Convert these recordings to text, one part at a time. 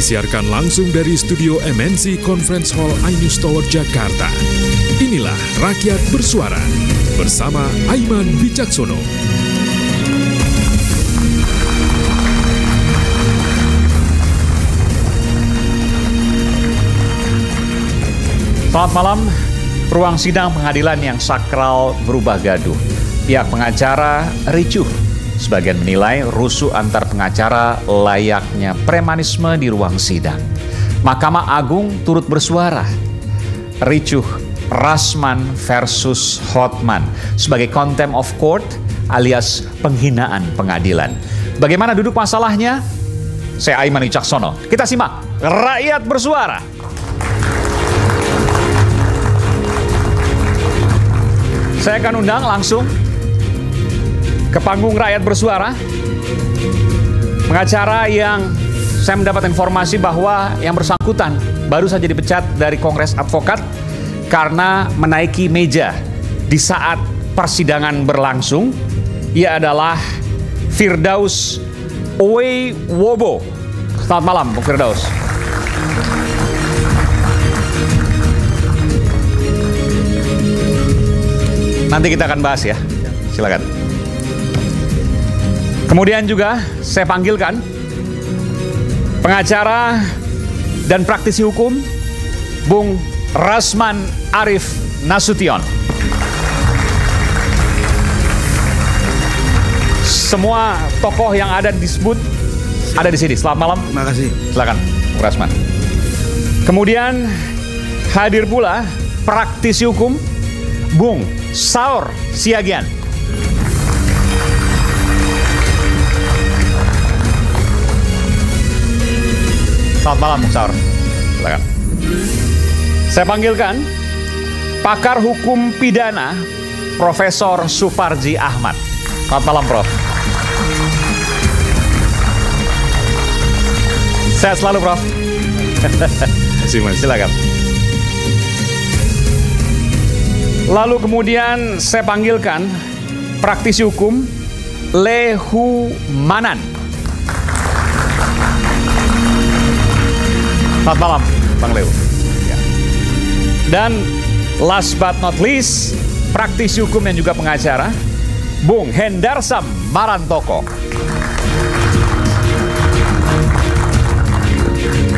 Disiarkan langsung dari studio MNC Conference Hall Ainus Tower, Jakarta. Inilah Rakyat Bersuara bersama Aiman Wicaksono. Selamat malam. Ruang sidang pengadilan yang sakral berubah gaduh. Pihak pengacara ricuh. Sebagian menilai rusuh antar pengacara layaknya premanisme di ruang sidang. Mahkamah Agung turut bersuara. Ricuh Rasman versus Hotman sebagai contempt of court alias penghinaan pengadilan. Bagaimana duduk masalahnya? Saya Aiman Wicaksono. Kita simak Rakyat Bersuara. Saya akan undang langsung ke panggung Rakyat Bersuara pengacara yang saya mendapat informasi bahwa yang bersangkutan baru saja dipecat dari Kongres Advokat karena menaiki meja di saat persidangan berlangsung. Ia adalah Firdaus Oeiwobo. Selamat malam, Bung Firdaus. Nanti kita akan bahas ya. Silakan. Kemudian juga saya panggilkan pengacara dan praktisi hukum Bung Rasman Arif Nasution. Semua tokoh yang ada disebut ada di sini. Selamat malam. Terima kasih. Silakan, Bung Rasman. Kemudian hadir pula praktisi hukum Bung Saur Siagian. Selamat malam, Bung Saur. Silakan. Saya panggilkan pakar hukum pidana Profesor Suparji Ahmad. Selamat malam, Prof. Sehat selalu, Prof. Silakan. Lalu kemudian saya panggilkan praktisi hukum Lehu Manan. Selamat malam, Bang Lehu. Ya. Dan last but not least, praktisi hukum yang juga pengacara, Bung Hendarsam Marantoko.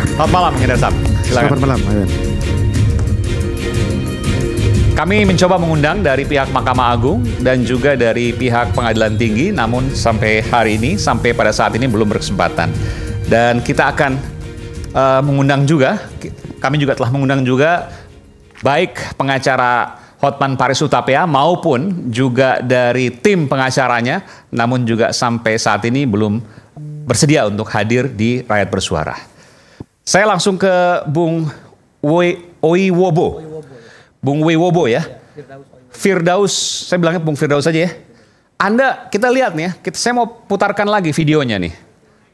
Selamat malam, Hendarsam. Silakan. Selamat malam, Ayan. Kami mencoba mengundang dari pihak Mahkamah Agung dan juga dari pihak Pengadilan Tinggi, namun sampai hari ini, sampai pada saat ini belum berkesempatan. Dan kita akan mengundang juga, kami juga telah mengundang juga baik pengacara Hotman Paris Hutapea maupun juga dari tim pengacaranya, namun juga sampai saat ini belum bersedia untuk hadir di Rakyat Bersuara. Saya langsung ke Bung Oeiwobo. Bung Oeiwobo ya. Firdaus, saya bilangnya Bung Firdaus saja ya. Anda, kita lihat nih ya, saya mau putarkan lagi videonya nih.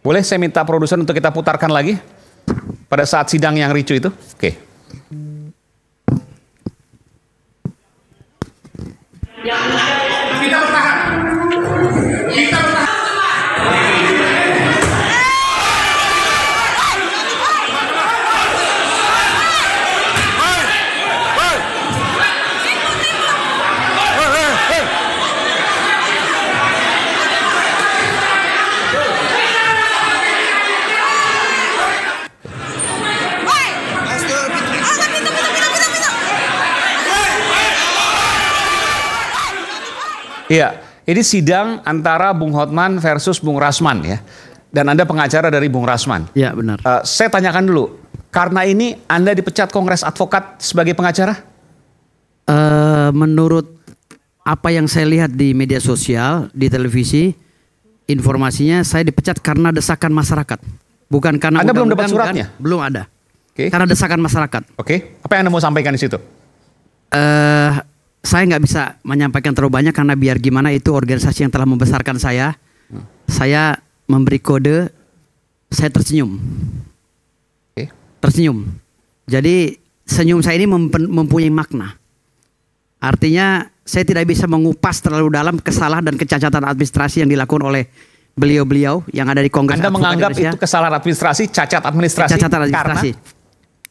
Boleh saya minta produser untuk kita putarkan lagi? Pada saat sidang yang ricu itu? Oke. Kita bertahan. Kita bertahan. Iya, ini sidang antara Bung Hotman versus Bung Rasman ya. Dan Anda pengacara dari Bung Rasman. Ya, benar. Saya tanyakan dulu, karena ini Anda dipecat Kongres Advokat sebagai pengacara? Menurut apa yang saya lihat di media sosial, di televisi, informasinya saya dipecat karena desakan masyarakat. Bukan karena Anda belum dapat suratnya? Kan? Belum ada. Oke. Karena desakan masyarakat. Oke. Apa yang Anda mau sampaikan di situ? Saya nggak bisa menyampaikan terlalu banyak karena biar gimana itu organisasi yang telah membesarkan saya. Saya memberi kode, saya tersenyum. Okay. Tersenyum. Jadi senyum saya ini mempunyai makna. Artinya saya tidak bisa mengupas terlalu dalam kesalahan dan kecacatan administrasi yang dilakukan oleh beliau-beliau yang ada di Kongres Anda Advokat menganggap Indonesia. itu kesalahan administrasi, cacat administrasi? Cacat administrasi.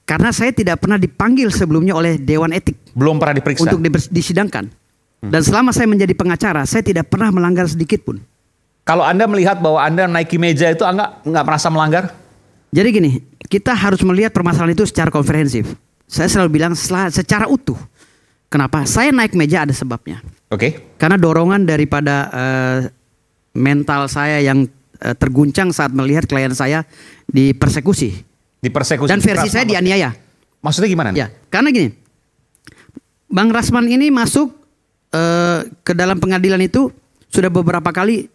Karena saya tidak pernah dipanggil sebelumnya oleh Dewan Etik Belum pernah diperiksa? untuk disidangkan. Dan selama saya menjadi pengacara, saya tidak pernah melanggar sedikit pun. Kalau Anda melihat bahwa Anda naiki meja itu nggak merasa melanggar? Jadi gini, kita harus melihat permasalahan itu secara komprehensif. Saya selalu bilang secara utuh. Kenapa? Saya naik meja ada sebabnya. Oke. Karena dorongan daripada mental saya yang terguncang saat melihat klien saya dipersekusi. Dipersekusi. Dan versi saya dianiaya. Maksudnya gimana? Ya, karena gini, Bang Rasman ini masuk ke dalam pengadilan itu sudah beberapa kali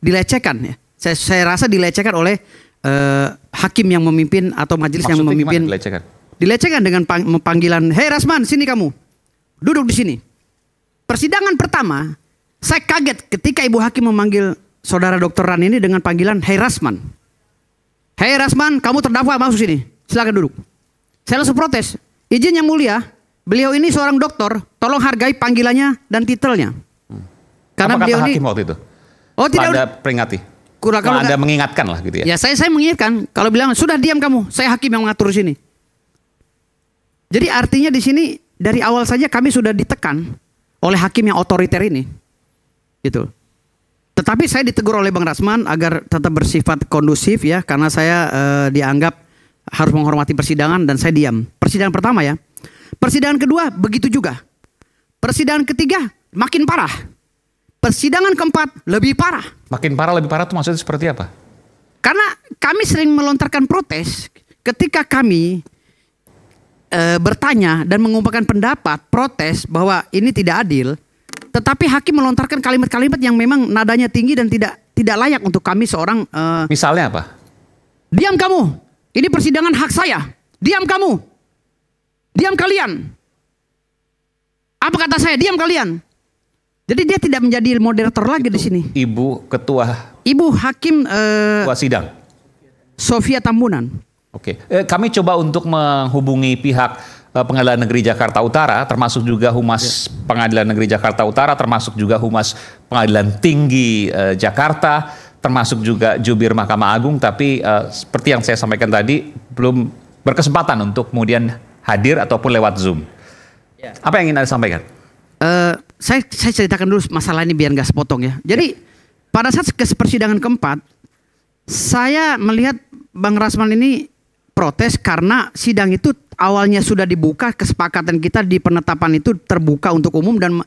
dilecehkan. Ya. Saya rasa dilecehkan oleh hakim yang memimpin atau majelis yang memimpin. Dilecehkan dengan panggilan, "Hei Rasman, sini kamu. Duduk di sini." Persidangan pertama, saya kaget ketika Ibu Hakim memanggil Saudara Dr. Ran ini dengan panggilan, "Hei Rasman. Hei Rasman, kamu terdakwa, masuk sini. Silakan duduk." Saya langsung protes. "Izin yang mulia, beliau ini seorang dokter, tolong hargai panggilannya dan titelnya." Karena apa beliau kata ini hakim waktu itu? Oh tidak. Anda peringati? Kalau Anda mengingatkan lah gitu ya? Ya saya mengingatkan. Kalau bilang, "Sudah diam kamu, saya hakim yang mengatur sini." Jadi artinya di sini dari awal saja kami sudah ditekan oleh hakim yang otoriter ini, gitu. Tetapi saya ditegur oleh Bang Rasman agar tetap bersifat kondusif ya, karena saya dianggap harus menghormati persidangan dan saya diam. Persidangan pertama ya. Persidangan kedua begitu juga. Persidangan ketiga makin parah. Persidangan keempat lebih parah. Makin parah, lebih parah itu maksudnya seperti apa? Karena kami sering melontarkan protes ketika kami bertanya dan mengumpulkan pendapat protes bahwa ini tidak adil, tetapi hakim melontarkan kalimat-kalimat yang memang nadanya tinggi dan tidak layak untuk kami seorang. Misalnya apa? "Diam kamu, ini persidangan hak saya. Diam kamu, diam kalian. Apa kata saya? Diam kalian." Jadi dia tidak menjadi moderator lagi di sini. Ibu Hakim ketua sidang Sofia Tambunan. Oke, kami coba untuk menghubungi pihak Pengadilan Negeri Jakarta Utara, termasuk juga Humas Pengadilan Negeri Jakarta Utara, termasuk juga Humas Pengadilan Tinggi Jakarta, termasuk juga Jubir Mahkamah Agung, tapi seperti yang saya sampaikan tadi, belum berkesempatan untuk kemudian hadir ataupun lewat Zoom. Apa yang ingin Anda sampaikan? Saya ceritakan dulu masalah ini biar nggak sepotong ya. Jadi pada saat persidangan keempat, saya melihat Bang Rasman ini protes karena sidang itu awalnya sudah dibuka, kesepakatan kita di penetapan itu terbuka untuk umum dan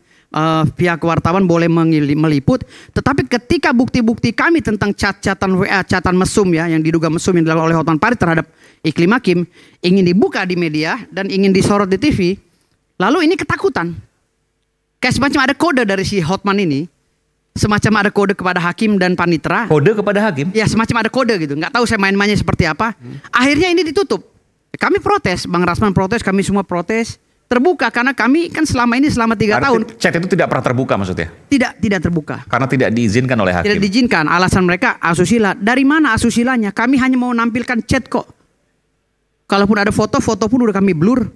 pihak wartawan boleh meliput. Tetapi ketika bukti-bukti kami tentang chat-chatan WA, chatan mesum ya, yang diduga mesum yang dilakukan oleh Hotman Paris terhadap Iklim Hakim ingin dibuka di media dan ingin disorot di TV, lalu ini ketakutan. Kayak semacam ada kode dari si Hotman ini, semacam ada kode kepada hakim dan panitera. Kode kepada hakim? Ya semacam ada kode gitu. Nggak tahu saya main-mainnya seperti apa. Akhirnya ini ditutup. Kami protes, Bang Rasman protes, kami semua protes. Terbuka karena kami kan selama 3 tahun. Chat itu tidak pernah terbuka maksudnya? Tidak terbuka. Karena tidak diizinkan oleh hakim? Tidak diizinkan. Alasan mereka asusila. Dari mana asusilanya? Kami hanya mau nampilkan chat kok. Kalaupun ada foto pun udah kami blur.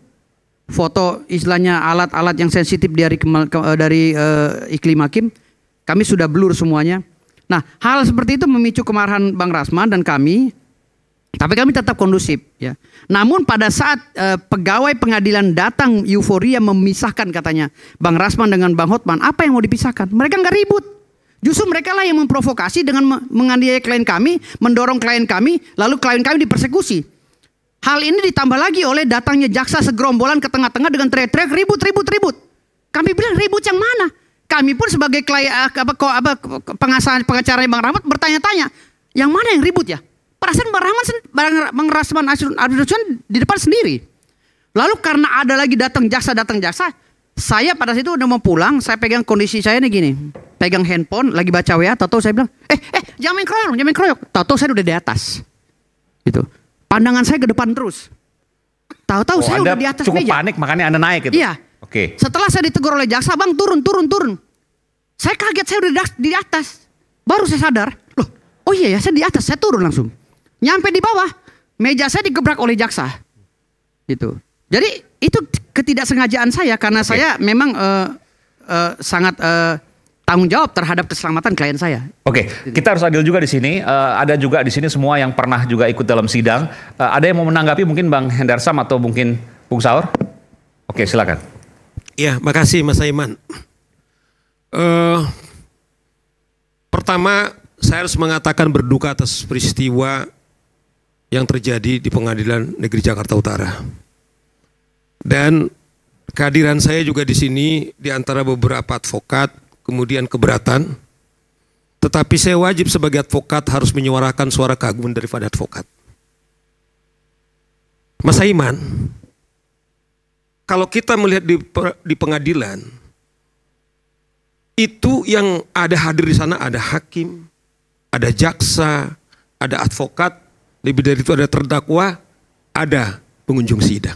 Foto istilahnya alat-alat yang sensitif dari Iklim Hakim. Kami sudah blur semuanya. Nah, hal seperti itu memicu kemarahan Bang Rasman dan kami. Tapi kami tetap kondusif ya. Namun pada saat pegawai pengadilan datang euforia memisahkan katanya Bang Rasman dengan Bang Hotman, apa yang mau dipisahkan? Mereka nggak ribut. Justru mereka lah yang memprovokasi dengan menganiaya klien kami, mendorong klien kami, lalu klien kami dipersekusi. Hal ini ditambah lagi oleh datangnya jaksa segerombolan ke tengah-tengah dengan teriak-teriak ribut. Kami bilang ribut yang mana? Kami pun sebagai pengacara Bang Rahmat bertanya-tanya, yang mana yang ribut ya? Perasaan Bang Rasman di depan sendiri. Lalu karena ada lagi datang jaksa, saya pada situ udah mau pulang, saya pegang kondisi saya nih gini, pegang handphone, lagi baca WA, tahu saya bilang, jangan main kroyok, tahu saya udah di atas, gitu. Pandangan saya ke depan terus. Tahu-tahu saya udah di atas cukup meja. Cukup panik makanya Anda naik gitu? Iya. Oke. Setelah saya ditegur oleh jaksa, "Bang turun. Saya kaget, saya udah di atas. Baru saya sadar, loh, oh iya ya saya di atas, saya turun langsung. Nyampe di bawah, meja saya digebrak oleh jaksa. Gitu. Jadi itu ketidaksengajaan saya karena saya memang sangat tanggung jawab terhadap keselamatan klien saya. Oke, kita harus adil juga di sini. Ada juga di sini semua yang pernah juga ikut dalam sidang. Ada yang mau menanggapi mungkin Bang Hendarsam atau mungkin Bung Saur? Oke, silakan. Ya, makasih Mas Aiman. Pertama, saya harus mengatakan berduka atas peristiwa yang terjadi di Pengadilan Negeri Jakarta Utara. Dan kehadiran saya juga di sini di antara beberapa advokat, kemudian keberatan. Tetapi saya wajib sebagai advokat harus menyuarakan suara keagungan daripada advokat. Mas Aiman, kalau kita melihat di pengadilan, itu yang ada hadir di sana ada hakim, ada jaksa, ada advokat, lebih dari itu ada terdakwa, ada pengunjung sidang.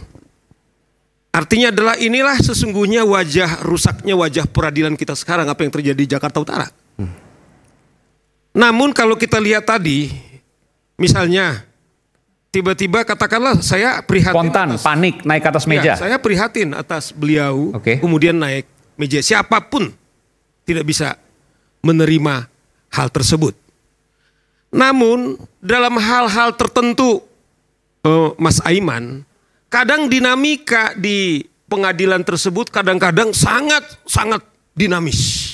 Artinya adalah inilah sesungguhnya wajah rusaknya wajah peradilan kita sekarang, apa yang terjadi di Jakarta Utara. Namun kalau kita lihat tadi, misalnya tiba-tiba katakanlah saya prihatin. Spontan, panik, naik ke atas meja. Ya, saya prihatin atas beliau, kemudian naik meja. Siapapun tidak bisa menerima hal tersebut. Namun dalam hal-hal tertentu, Mas Aiman, kadang dinamika di pengadilan tersebut kadang-kadang sangat dinamis.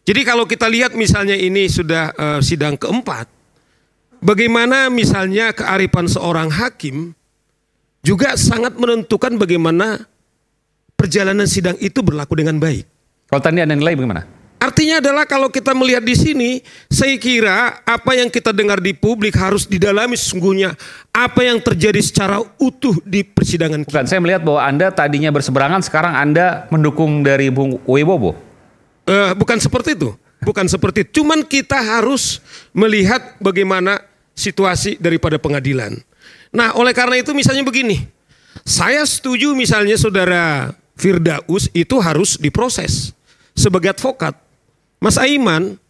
Jadi kalau kita lihat misalnya ini sudah sidang keempat, bagaimana misalnya kearifan seorang hakim juga sangat menentukan bagaimana perjalanan sidang itu berlaku dengan baik. Kalau tadi Anda nilai bagaimana? Artinya adalah kalau kita melihat di sini, saya kira apa yang kita dengar di publik harus didalami sesungguhnya apa yang terjadi secara utuh di persidangan kita. Bukan, saya melihat bahwa Anda tadinya berseberangan, sekarang Anda mendukung dari Bung Wibowo. Bukan seperti itu, bukan seperti itu. Cuman kita harus melihat bagaimana situasi daripada pengadilan. Nah, oleh karena itu misalnya begini, saya setuju misalnya saudara Firdaus itu harus diproses sebagai advokat. Mas Aiman,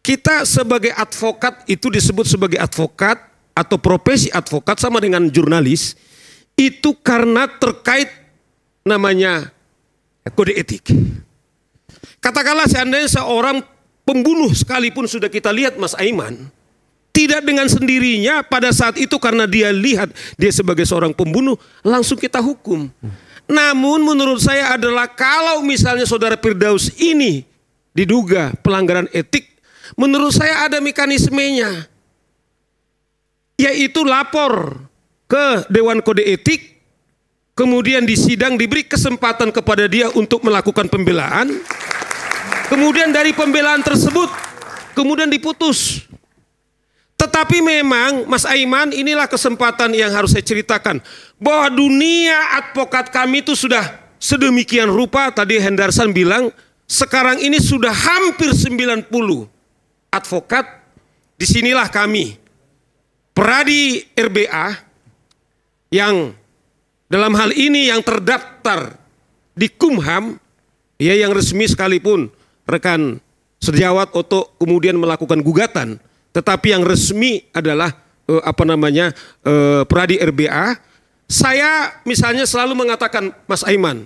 kita sebagai advokat itu disebut sebagai advokat atau profesi advokat sama dengan jurnalis itu karena terkait namanya kode etik. Katakanlah seandainya seorang pembunuh sekalipun sudah kita lihat Mas Aiman, tidak dengan sendirinya pada saat itu karena dia lihat dia sebagai seorang pembunuh langsung kita hukum. Namun menurut saya adalah kalau misalnya saudara Firdaus ini diduga pelanggaran etik, menurut saya ada mekanismenya, yaitu lapor ke Dewan Kode Etik, kemudian di sidang diberi kesempatan kepada dia untuk melakukan pembelaan, kemudian dari pembelaan tersebut kemudian diputus. Tetapi memang Mas Aiman, inilah kesempatan yang harus saya ceritakan, bahwa dunia advokat kami itu sudah sedemikian rupa. Tadi Hendarsan bilang sekarang ini sudah hampir 90 advokat. Disinilah kami Peradi RBA yang dalam hal ini yang terdaftar di Kumham, ya, yang resmi sekalipun rekan sejawat Oto kemudian melakukan gugatan, tetapi yang resmi adalah Peradi RBA. Saya misalnya selalu mengatakan, Mas Aiman,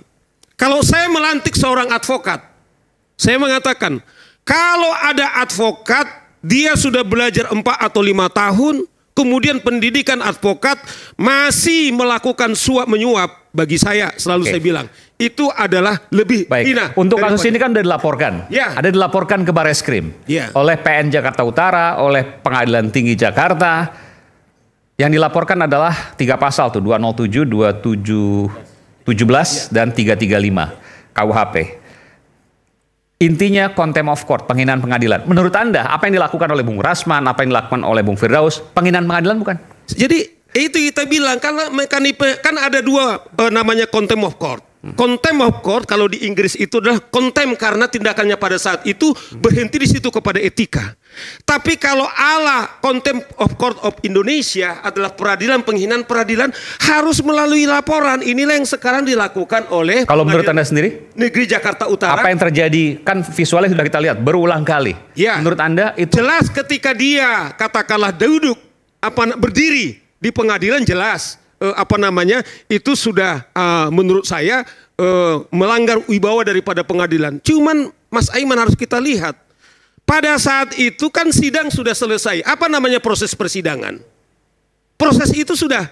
kalau saya melantik seorang advokat, saya mengatakan kalau ada advokat dia sudah belajar 4 atau 5 tahun, kemudian pendidikan advokat masih melakukan suap menyuap, bagi saya selalu saya bilang itu adalah lebih hina. Untuk kasus ini kan sudah dilaporkan, ada dilaporkan ke Bareskrim oleh PN Jakarta Utara, oleh Pengadilan Tinggi Jakarta. Yang dilaporkan adalah 3 pasal tuh, 207, 2717 dan 335 KUHP. Intinya contempt of court, penghinaan pengadilan. Menurut Anda, apa yang dilakukan oleh Bung Rasman, apa yang dilakukan oleh Bung Firdaus, penghinaan pengadilan bukan? Jadi itu kita bilang, karena mekanisme kan ada dua namanya contempt of court. Contempt of court kalau di Inggris itu adalah contempt karena tindakannya pada saat itu berhenti di situ kepada etika. Tapi kalau ala contempt of court of Indonesia adalah peradilan, penghinaan peradilan harus melalui laporan. Inilah yang sekarang dilakukan oleh kalau menurut Anda sendiri Negeri Jakarta Utara. Apa yang terjadi, kan visualnya sudah kita lihat berulang kali. Ya, menurut Anda itu jelas ketika dia katakanlah duduk berdiri di pengadilan, jelas itu sudah menurut saya melanggar wibawa daripada pengadilan. Cuman Mas Aiman harus kita lihat. Pada saat itu kan sidang sudah selesai. Apa namanya proses persidangan? Proses itu sudah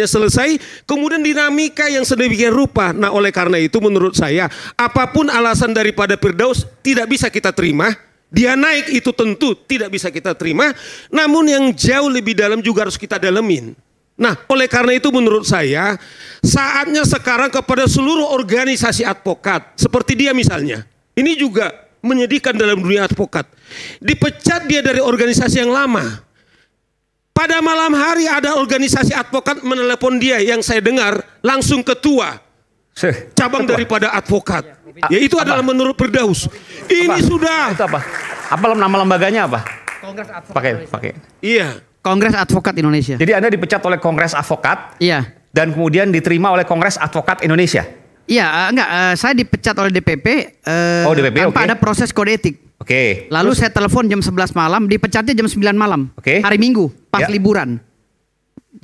selesai. Kemudian dinamika yang sedemikian rupa. Nah oleh karena itu menurut saya apapun alasan daripada Firdaus tidak bisa kita terima. Dia naik itu tentu tidak bisa kita terima. Namun yang jauh lebih dalam juga harus kita dalemin. Nah oleh karena itu menurut saya saatnya sekarang kepada seluruh organisasi advokat. Seperti dia misalnya. Ini juga menyedihkan dalam dunia advokat. Dipecat dia dari organisasi yang lama. Pada malam hari ada organisasi advokat menelepon dia yang saya dengar langsung ketua cabang daripada advokat. Ya itu adalah menurut Firdaus. Ini sudah. Itu apa? Apa nama lembaganya apa? Kongres Advokat. Pakai. Iya. Kongres Advokat Indonesia. Jadi Anda dipecat oleh Kongres Advokat. Iya. Dan kemudian diterima oleh Kongres Advokat Indonesia. Iya, saya dipecat oleh DPP, DPP, tanpa ada proses kode etik. Oke. Lalu saya telepon jam 11 malam, dipecatnya jam 9 malam. Oke. Hari Minggu, pas Ya. liburan.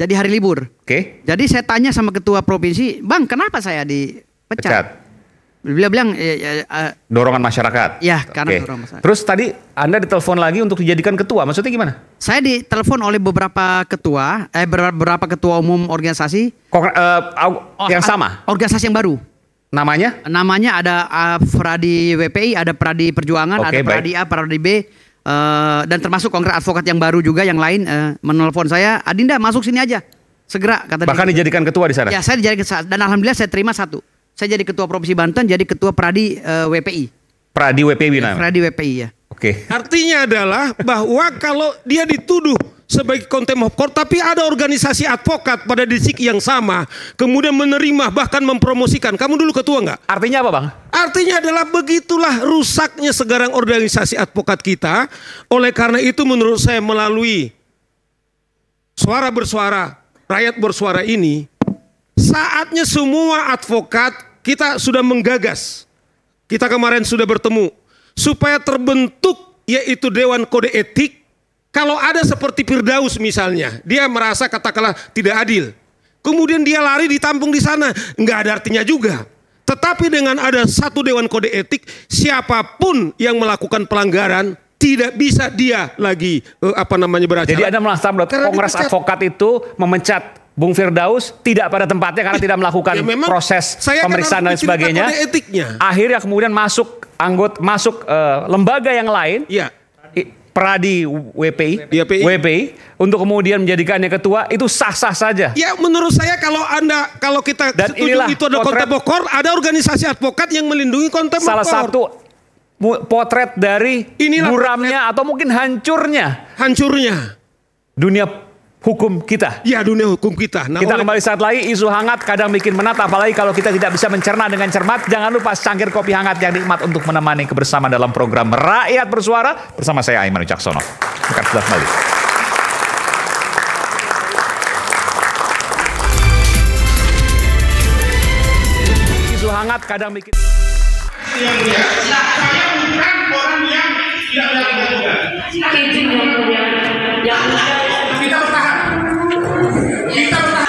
Jadi hari libur. Oke. Jadi saya tanya sama ketua provinsi, "Bang, kenapa saya dipecat?" Pecat. Beliau bilang, Dorongan masyarakat. Ya, karena Oke. dorongan masyarakat. Terus tadi Anda ditelepon lagi untuk dijadikan ketua. Maksudnya gimana? Saya ditelepon oleh beberapa ketua umum organisasi. Yang sama. Organisasi yang baru. Namanya? Namanya ada Pradi WPI, ada Pradi Perjuangan, Oke, ada Pradi A, Pradi B, dan termasuk Kongres Advokat yang baru juga yang lain menelpon saya, "Adinda masuk sini aja, segera," kata Bahkan dia. dijadikan ketua di sana? Ya saya dijadikan, dan alhamdulillah saya terima satu. Saya jadi ketua Provinsi Banten, jadi ketua Pradi WPI. Pradi WPI namanya? Pradi WPI ya. Oke. Artinya adalah bahwa kalau dia dituduh sebagai contempt of court, tapi ada organisasi advokat pada detik yang sama, kemudian menerima bahkan mempromosikan. Kamu dulu ketua nggak? Artinya apa Bang? Artinya adalah begitulah rusaknya sekarang organisasi advokat kita. Oleh karena itu menurut saya melalui suara bersuara, rakyat bersuara ini, saatnya semua advokat kita sudah menggagas. Kita kemarin sudah bertemu supaya terbentuk yaitu Dewan Kode Etik. Kalau ada seperti Firdaus misalnya, dia merasa katakanlah tidak adil. Kemudian dia lari ditampung di sana, nggak ada artinya juga. Tetapi dengan ada satu Dewan Kode Etik, siapapun yang melakukan pelanggaran tidak bisa dia lagi beracara. Jadi Anda merasa bahwa Kongres Advokat itu memecat Bung Firdaus tidak pada tempatnya karena tidak melakukan proses pemeriksaan dan sebagainya. Kode etiknya. Akhirnya kemudian masuk lembaga yang lain. Iya. Pradi WPI untuk kemudian menjadikannya ketua, itu sah-sah saja. Ya menurut saya kalau kita dan setuju itu ada contempt of court, ada organisasi advokat yang melindungi contempt of court. Salah satu potret dari buramnya atau mungkin hancurnya dunia hukum kita. Ya dunia hukum kita. Kita kembali saat lagi, isu hangat kadang bikin menat, apalagi kalau kita tidak bisa mencerna dengan cermat. Jangan lupa secangkir kopi hangat yang nikmat untuk menemani kebersamaan dalam program Rakyat Bersuara bersama saya Aiman Wicaksono. Akan sudah kembali. Isu hangat kadang bikin. Saya bukan orang yang tidak melakukan kita bertahan. Kita bertahan.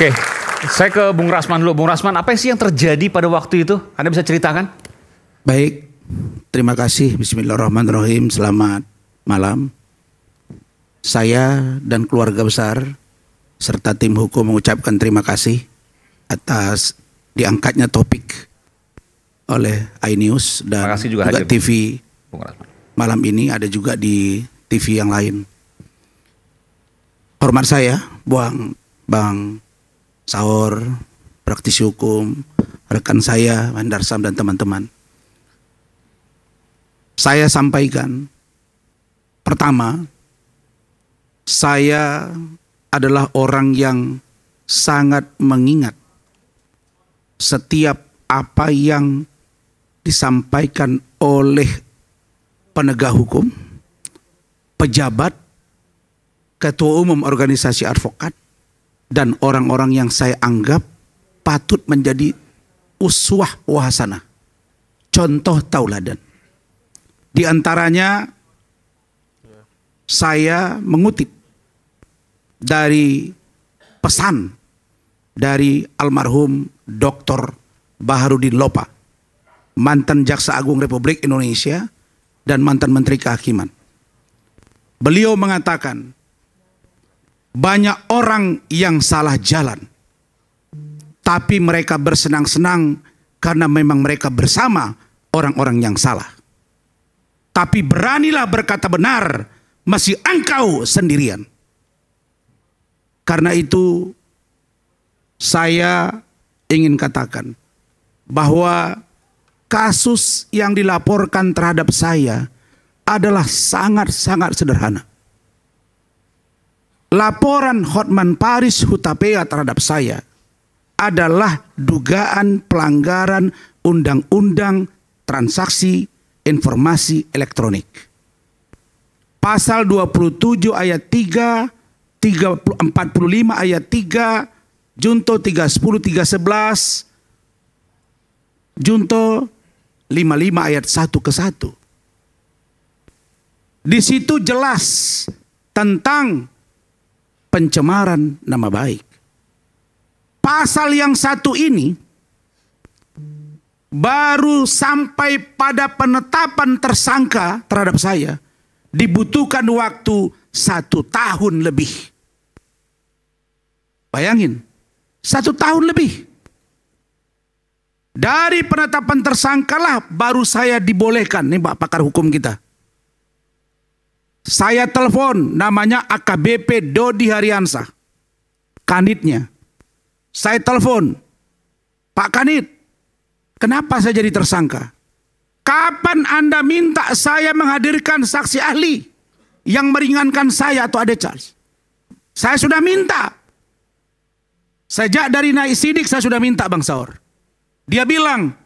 Oke, saya ke Bung Rasman dulu. Bung Rasman, apa sih yang terjadi pada waktu itu? Anda bisa ceritakan? Baik, terima kasih. Bismillahirrahmanirrahim. Selamat malam. Saya dan keluarga besar serta tim hukum mengucapkan terima kasih atas diangkatnya topik oleh iNews dan Terima kasih juga hadir, TV Bung Rasman. malam ini, ada juga di TV yang lain. Hormat saya, Bang Saur, praktisi hukum, rekan saya, Mandarsam dan teman-teman. Saya sampaikan, pertama, saya adalah orang yang sangat mengingat setiap apa yang disampaikan oleh penegak hukum, pejabat, ketua umum organisasi advokat, dan orang-orang yang saya anggap patut menjadi uswah wa hasanah, contoh tauladan. Di antaranya saya mengutip dari pesan dari almarhum Dr. Baharudin Lopa, mantan Jaksa Agung Republik Indonesia dan mantan Menteri Kehakiman. Beliau mengatakan, banyak orang yang salah jalan, tapi mereka bersenang-senang karena memang mereka bersama orang-orang yang salah. Tapi beranilah berkata benar, masih engkau sendirian. Karena itu saya ingin katakan bahwa kasus yang dilaporkan terhadap saya adalah sangat-sangat sederhana. Laporan Hotman Paris Hutapea terhadap saya adalah dugaan pelanggaran Undang-Undang Transaksi Informasi Elektronik. Pasal 27 ayat 3, 45 ayat 3, Junto 310, 311, Junto 55 ayat 1 ke 1. Di situ jelas tentang pencemaran nama baik. Pasal yang satu ini baru sampai pada penetapan tersangka terhadap saya dibutuhkan waktu 1 tahun lebih. Bayangin, 1 tahun lebih. Dari penetapan tersangkalah baru saya dibolehkan, nih Pak pakar hukum kita. Saya telepon, namanya AKBP Dodi Hariansah, kanitnya. Saya telepon, Pak Kanit, kenapa saya jadi tersangka? Kapan Anda minta saya menghadirkan saksi ahli yang meringankan saya atau Ade Charles? Saya sudah minta. Sejak dari naik sidik saya sudah minta, Bang Saur. Dia bilang,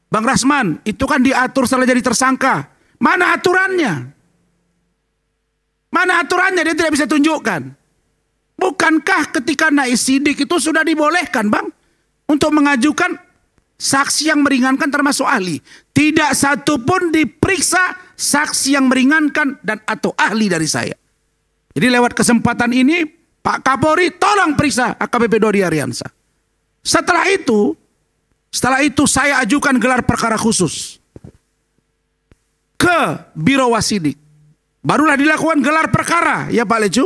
Bang Rasman, itu kan diatur setelah jadi tersangka. Mana aturannya? Mana aturannya? Dia tidak bisa tunjukkan. Bukankah ketika naik sidik itu sudah dibolehkan, Bang, untuk mengajukan saksi yang meringankan termasuk ahli? Tidak satu pun diperiksa saksi yang meringankan dan atau ahli dari saya. Jadi lewat kesempatan ini, Pak Kapolri tolong periksa AKBP Dodi Hariansah. Setelah itu saya ajukan gelar perkara khusus ke Biro Wasidik. Barulah dilakukan gelar perkara, ya Pak Lecu.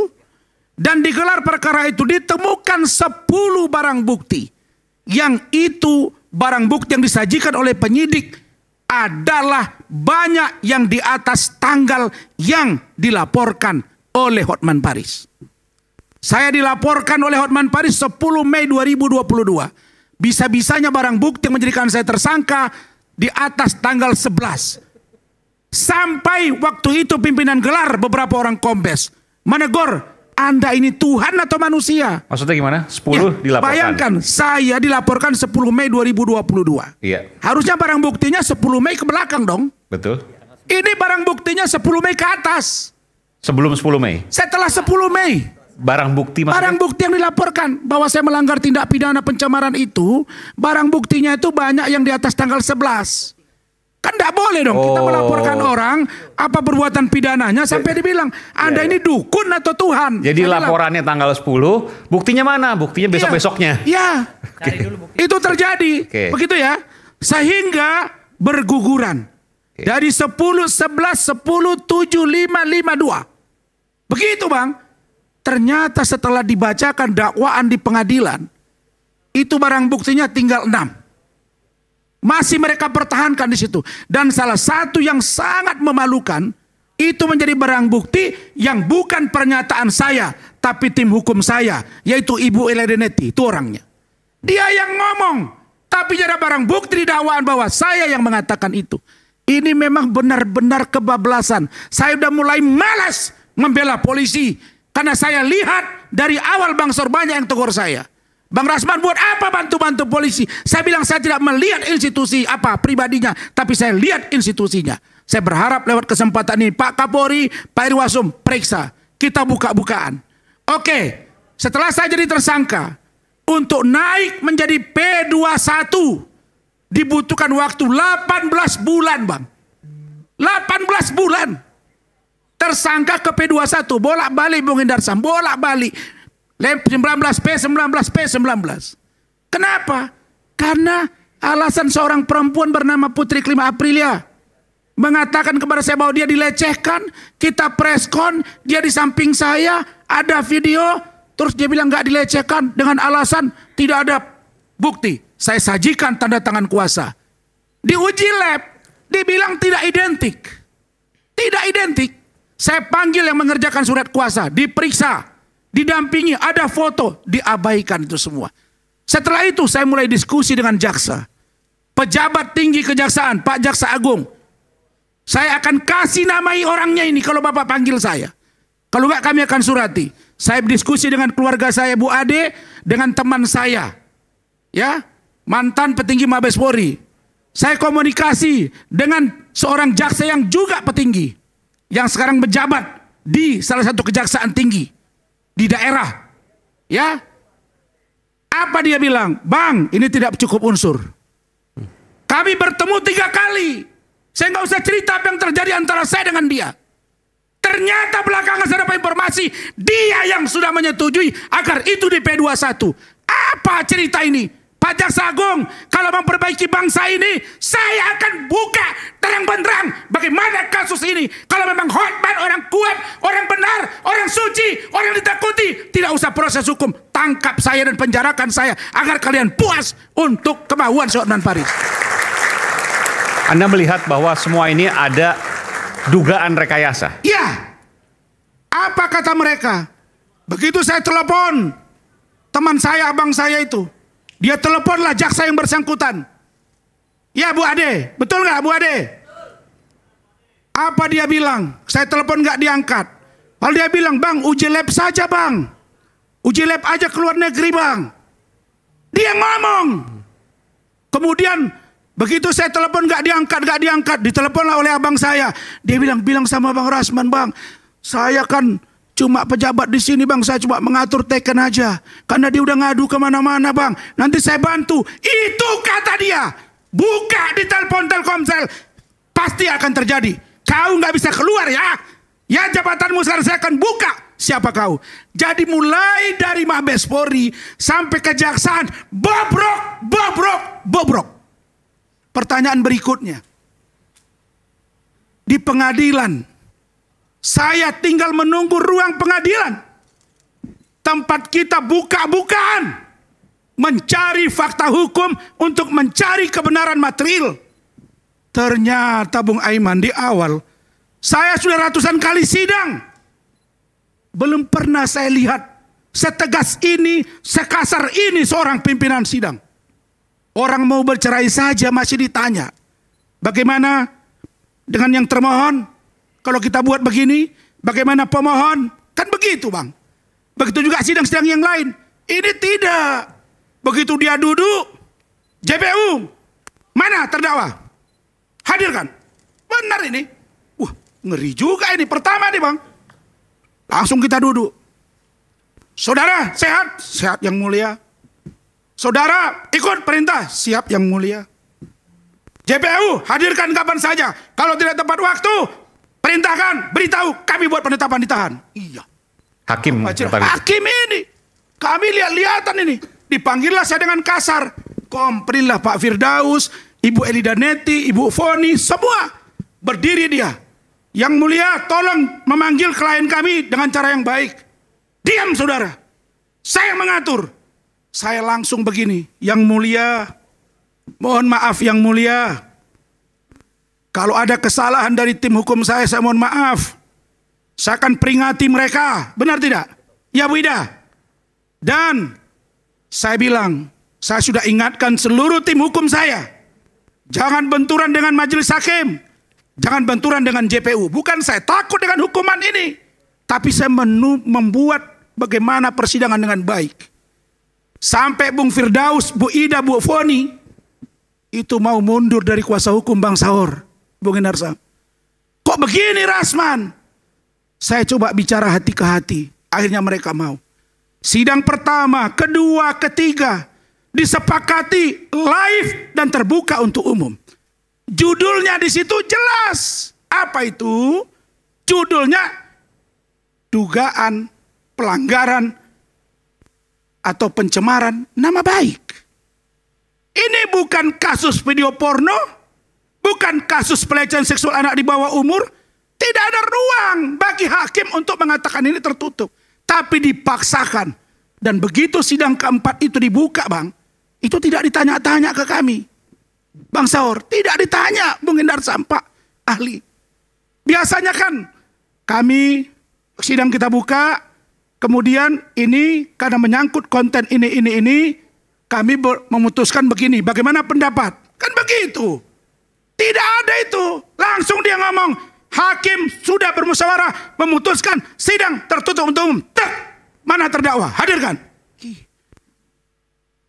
Dan di gelar perkara itu ditemukan 10 barang bukti. Yang itu barang bukti yang disajikan oleh penyidik adalah banyak yang di atas tanggal yang dilaporkan oleh Hotman Paris. Saya dilaporkan oleh Hotman Paris 10 Mei 2022. Bisa-bisanya barang bukti yang menjadikan saya tersangka di atas tanggal 11. Sampai waktu itu pimpinan gelar beberapa orang kombes menegur, Anda ini Tuhan atau manusia? Maksudnya gimana? 10 Ya, dilaporkan. bayangkan, saya dilaporkan 10 Mei 2022. Iya, Harusnya barang buktinya 10 Mei ke belakang dong. betul. Ini barang buktinya 10 Mei ke atas. Sebelum 10 Mei. Setelah 10 Mei. Barang bukti maksudnya? Barang bukti yang dilaporkan bahwa saya melanggar tindak pidana pencemaran itu, barang buktinya itu banyak yang di atas tanggal 11. Kan tidak boleh dong kita melaporkan orang apa perbuatan pidananya sampai dibilang Anda ini dukun atau Tuhan. Jadi laporannya tanggal 10, buktinya mana? Buktinya besok-besoknya. Iya. Itu terjadi. Begitu ya. Sehingga berguguran. Dari 10, 11, 10, 7, 5, 5, 2. Begitu Bang. Ternyata setelah dibacakan dakwaan di pengadilan, itu barang buktinya tinggal 6. Masih mereka pertahankan di situ. Dan salah satu yang sangat memalukan, itu menjadi barang bukti yang bukan pernyataan saya, tapi tim hukum saya, yaitu Ibu Elidanetti, itu orangnya. Dia yang ngomong, tapi ada barang bukti di dakwaan bahwa saya yang mengatakan itu. Ini memang benar-benar kebablasan. Saya udah mulai malas membela polisi, karena saya lihat dari awal Bang Sor banyak yang tegur saya. Bang Rasman buat apa bantu-bantu polisi? Saya bilang saya tidak melihat institusi apa pribadinya, tapi saya lihat institusinya. Saya berharap lewat kesempatan ini Pak Kapolri, Pak Irwasum periksa. Kita buka-bukaan. Oke, setelah saya jadi tersangka, untuk naik menjadi P21 dibutuhkan waktu 18 bulan, Bang. 18 bulan. Tersangka ke P21, bolak-balik Bung Indarsam, bolak-balik. 19P, 19P, 19. Kenapa? Karena alasan seorang perempuan bernama Putri Klima Aprilia mengatakan kepada saya bahwa dia dilecehkan, kita preskon, dia di samping saya, ada video, terus dia bilang nggak dilecehkan dengan alasan tidak ada bukti. Saya sajikan tanda tangan kuasa. Diuji lab, dibilang tidak identik. Tidak identik. Saya panggil yang mengerjakan surat kuasa, diperiksa, didampingi, ada foto, diabaikan itu semua. Setelah itu saya mulai diskusi dengan jaksa. Pejabat tinggi kejaksaan, Pak Jaksa Agung. Saya akan kasih namai orangnya ini kalau Bapak panggil saya. Kalau enggak kami akan surati. Saya berdiskusi dengan keluarga saya Bu Ade, dengan teman saya. Ya, mantan petinggi Mabes Polri. Saya komunikasi dengan seorang jaksa yang juga petinggi, yang sekarang menjabat di salah satu kejaksaan tinggi di daerah. Ya. Apa dia bilang? Bang, ini tidak cukup unsur. Kami bertemu 3 kali. Saya nggak usah cerita apa yang terjadi antara saya dengan dia. Ternyata belakangan saya dapat informasi, dia yang sudah menyetujui agar itu di P21. Apa cerita ini? Pak Jaksa Agung, kalau memperbaiki bangsa ini, saya akan buka terang-benderang bagaimana kasus ini. Kalau memang Hotman orang kuat, orang benar, orang suci, orang ditakuti, tidak usah proses hukum. Tangkap saya dan penjarakan saya agar kalian puas untuk kemauan Hotman Paris. Anda melihat bahwa semua ini ada dugaan rekayasa? Ya. Apa kata mereka? Begitu saya telepon teman saya, abang saya itu, dia teleponlah jaksa yang bersangkutan. Ya Bu Ade, betul nggak Bu Ade? Apa dia bilang? Saya telepon nggak diangkat. Lalu dia bilang, Bang, uji lab saja Bang. Uji lab aja ke luar negeri Bang. Dia ngomong. Kemudian begitu saya telepon nggak diangkat, diteleponlah oleh abang saya. Dia bilang sama Bang Rasman, Bang, saya kan cuma pejabat di sini Bang, saya cuma mengatur teken aja. Karena dia udah ngadu kemana-mana Bang, nanti saya bantu. Itu kata dia. Buka di telepon Telkomsel, pasti akan terjadi. Kau nggak bisa keluar ya. Ya jabatanmu sekarang saya akan buka. Siapa kau? Jadi mulai dari Mabes Polri sampai kejaksaan, bobrok. Pertanyaan berikutnya. Di pengadilan, saya tinggal menunggu ruang pengadilan. Tempat kita buka-bukaan. Mencari fakta hukum untuk mencari kebenaran material. Ternyata Bung Aiman di awal, saya sudah ratusan kali sidang. Belum pernah saya lihat setegas ini, sekasar ini seorang pimpinan sidang. Orang mau bercerai saja masih ditanya. Bagaimana dengan yang termohon? Kalau kita buat begini, bagaimana pemohon? Kan begitu Bang. Begitu juga sidang-sidang yang lain. Ini tidak. Begitu dia duduk, JPU, mana terdakwa? Hadirkan. Benar ini. Wah, ngeri juga ini. Pertama nih Bang. Langsung kita duduk. Saudara sehat? Sehat yang mulia. Saudara ikut perintah? Siap yang mulia. JPU hadirkan kapan saja. Kalau tidak tepat waktu, perintahkan, beritahu, kami buat penetapan ditahan. Iya. Hakim. Hakim ini. Kami lihat-lihatan ini. Dipanggillah saya dengan kasar. Komplainlah Pak Firdaus, Ibu Elidanetti, Ibu Foni, semua. Berdiri dia. Yang mulia tolong memanggil klien kami dengan cara yang baik. Diam saudara. Saya mengatur. Saya langsung begini. Yang mulia, Mohon maaf yang mulia. Kalau ada kesalahan dari tim hukum saya mohon maaf. Saya akan peringati mereka. Benar tidak? Ya Bu Ida. Dan saya bilang, saya sudah ingatkan seluruh tim hukum saya. Jangan benturan dengan majelis hakim. Jangan benturan dengan JPU. Bukan saya takut dengan hukuman ini. Tapi saya membuat bagaimana persidangan dengan baik. Sampai Bung Firdaus, Bu Ida, Bu Foni itu mau mundur dari kuasa hukum Bang Saur, Bung Indarsa. Kok begini Rasman? Saya coba bicara hati ke hati. Akhirnya mereka mau. Sidang pertama, kedua, ketiga disepakati live dan terbuka untuk umum. Judulnya di situ jelas. Apa itu? Judulnya dugaan pelanggaran atau pencemaran nama baik. Ini bukan kasus video porno, bukan kasus pelecehan seksual anak di bawah umur. Tidak ada ruang bagi hakim untuk mengatakan ini tertutup. Tapi dipaksakan. Dan begitu sidang keempat itu dibuka Bang, itu tidak ditanya-tanya ke kami. Bang Saur, tidak ditanya Bung Indar Sampak, ahli. Biasanya kan kami sidang kita buka, kemudian ini karena menyangkut konten ini, kami memutuskan begini, bagaimana pendapat? Kan begitu. Tidak ada itu. Langsung dia ngomong, hakim sudah bermusyawarah memutuskan sidang tertutup untuk umum. Mana terdakwa? Hadirkan.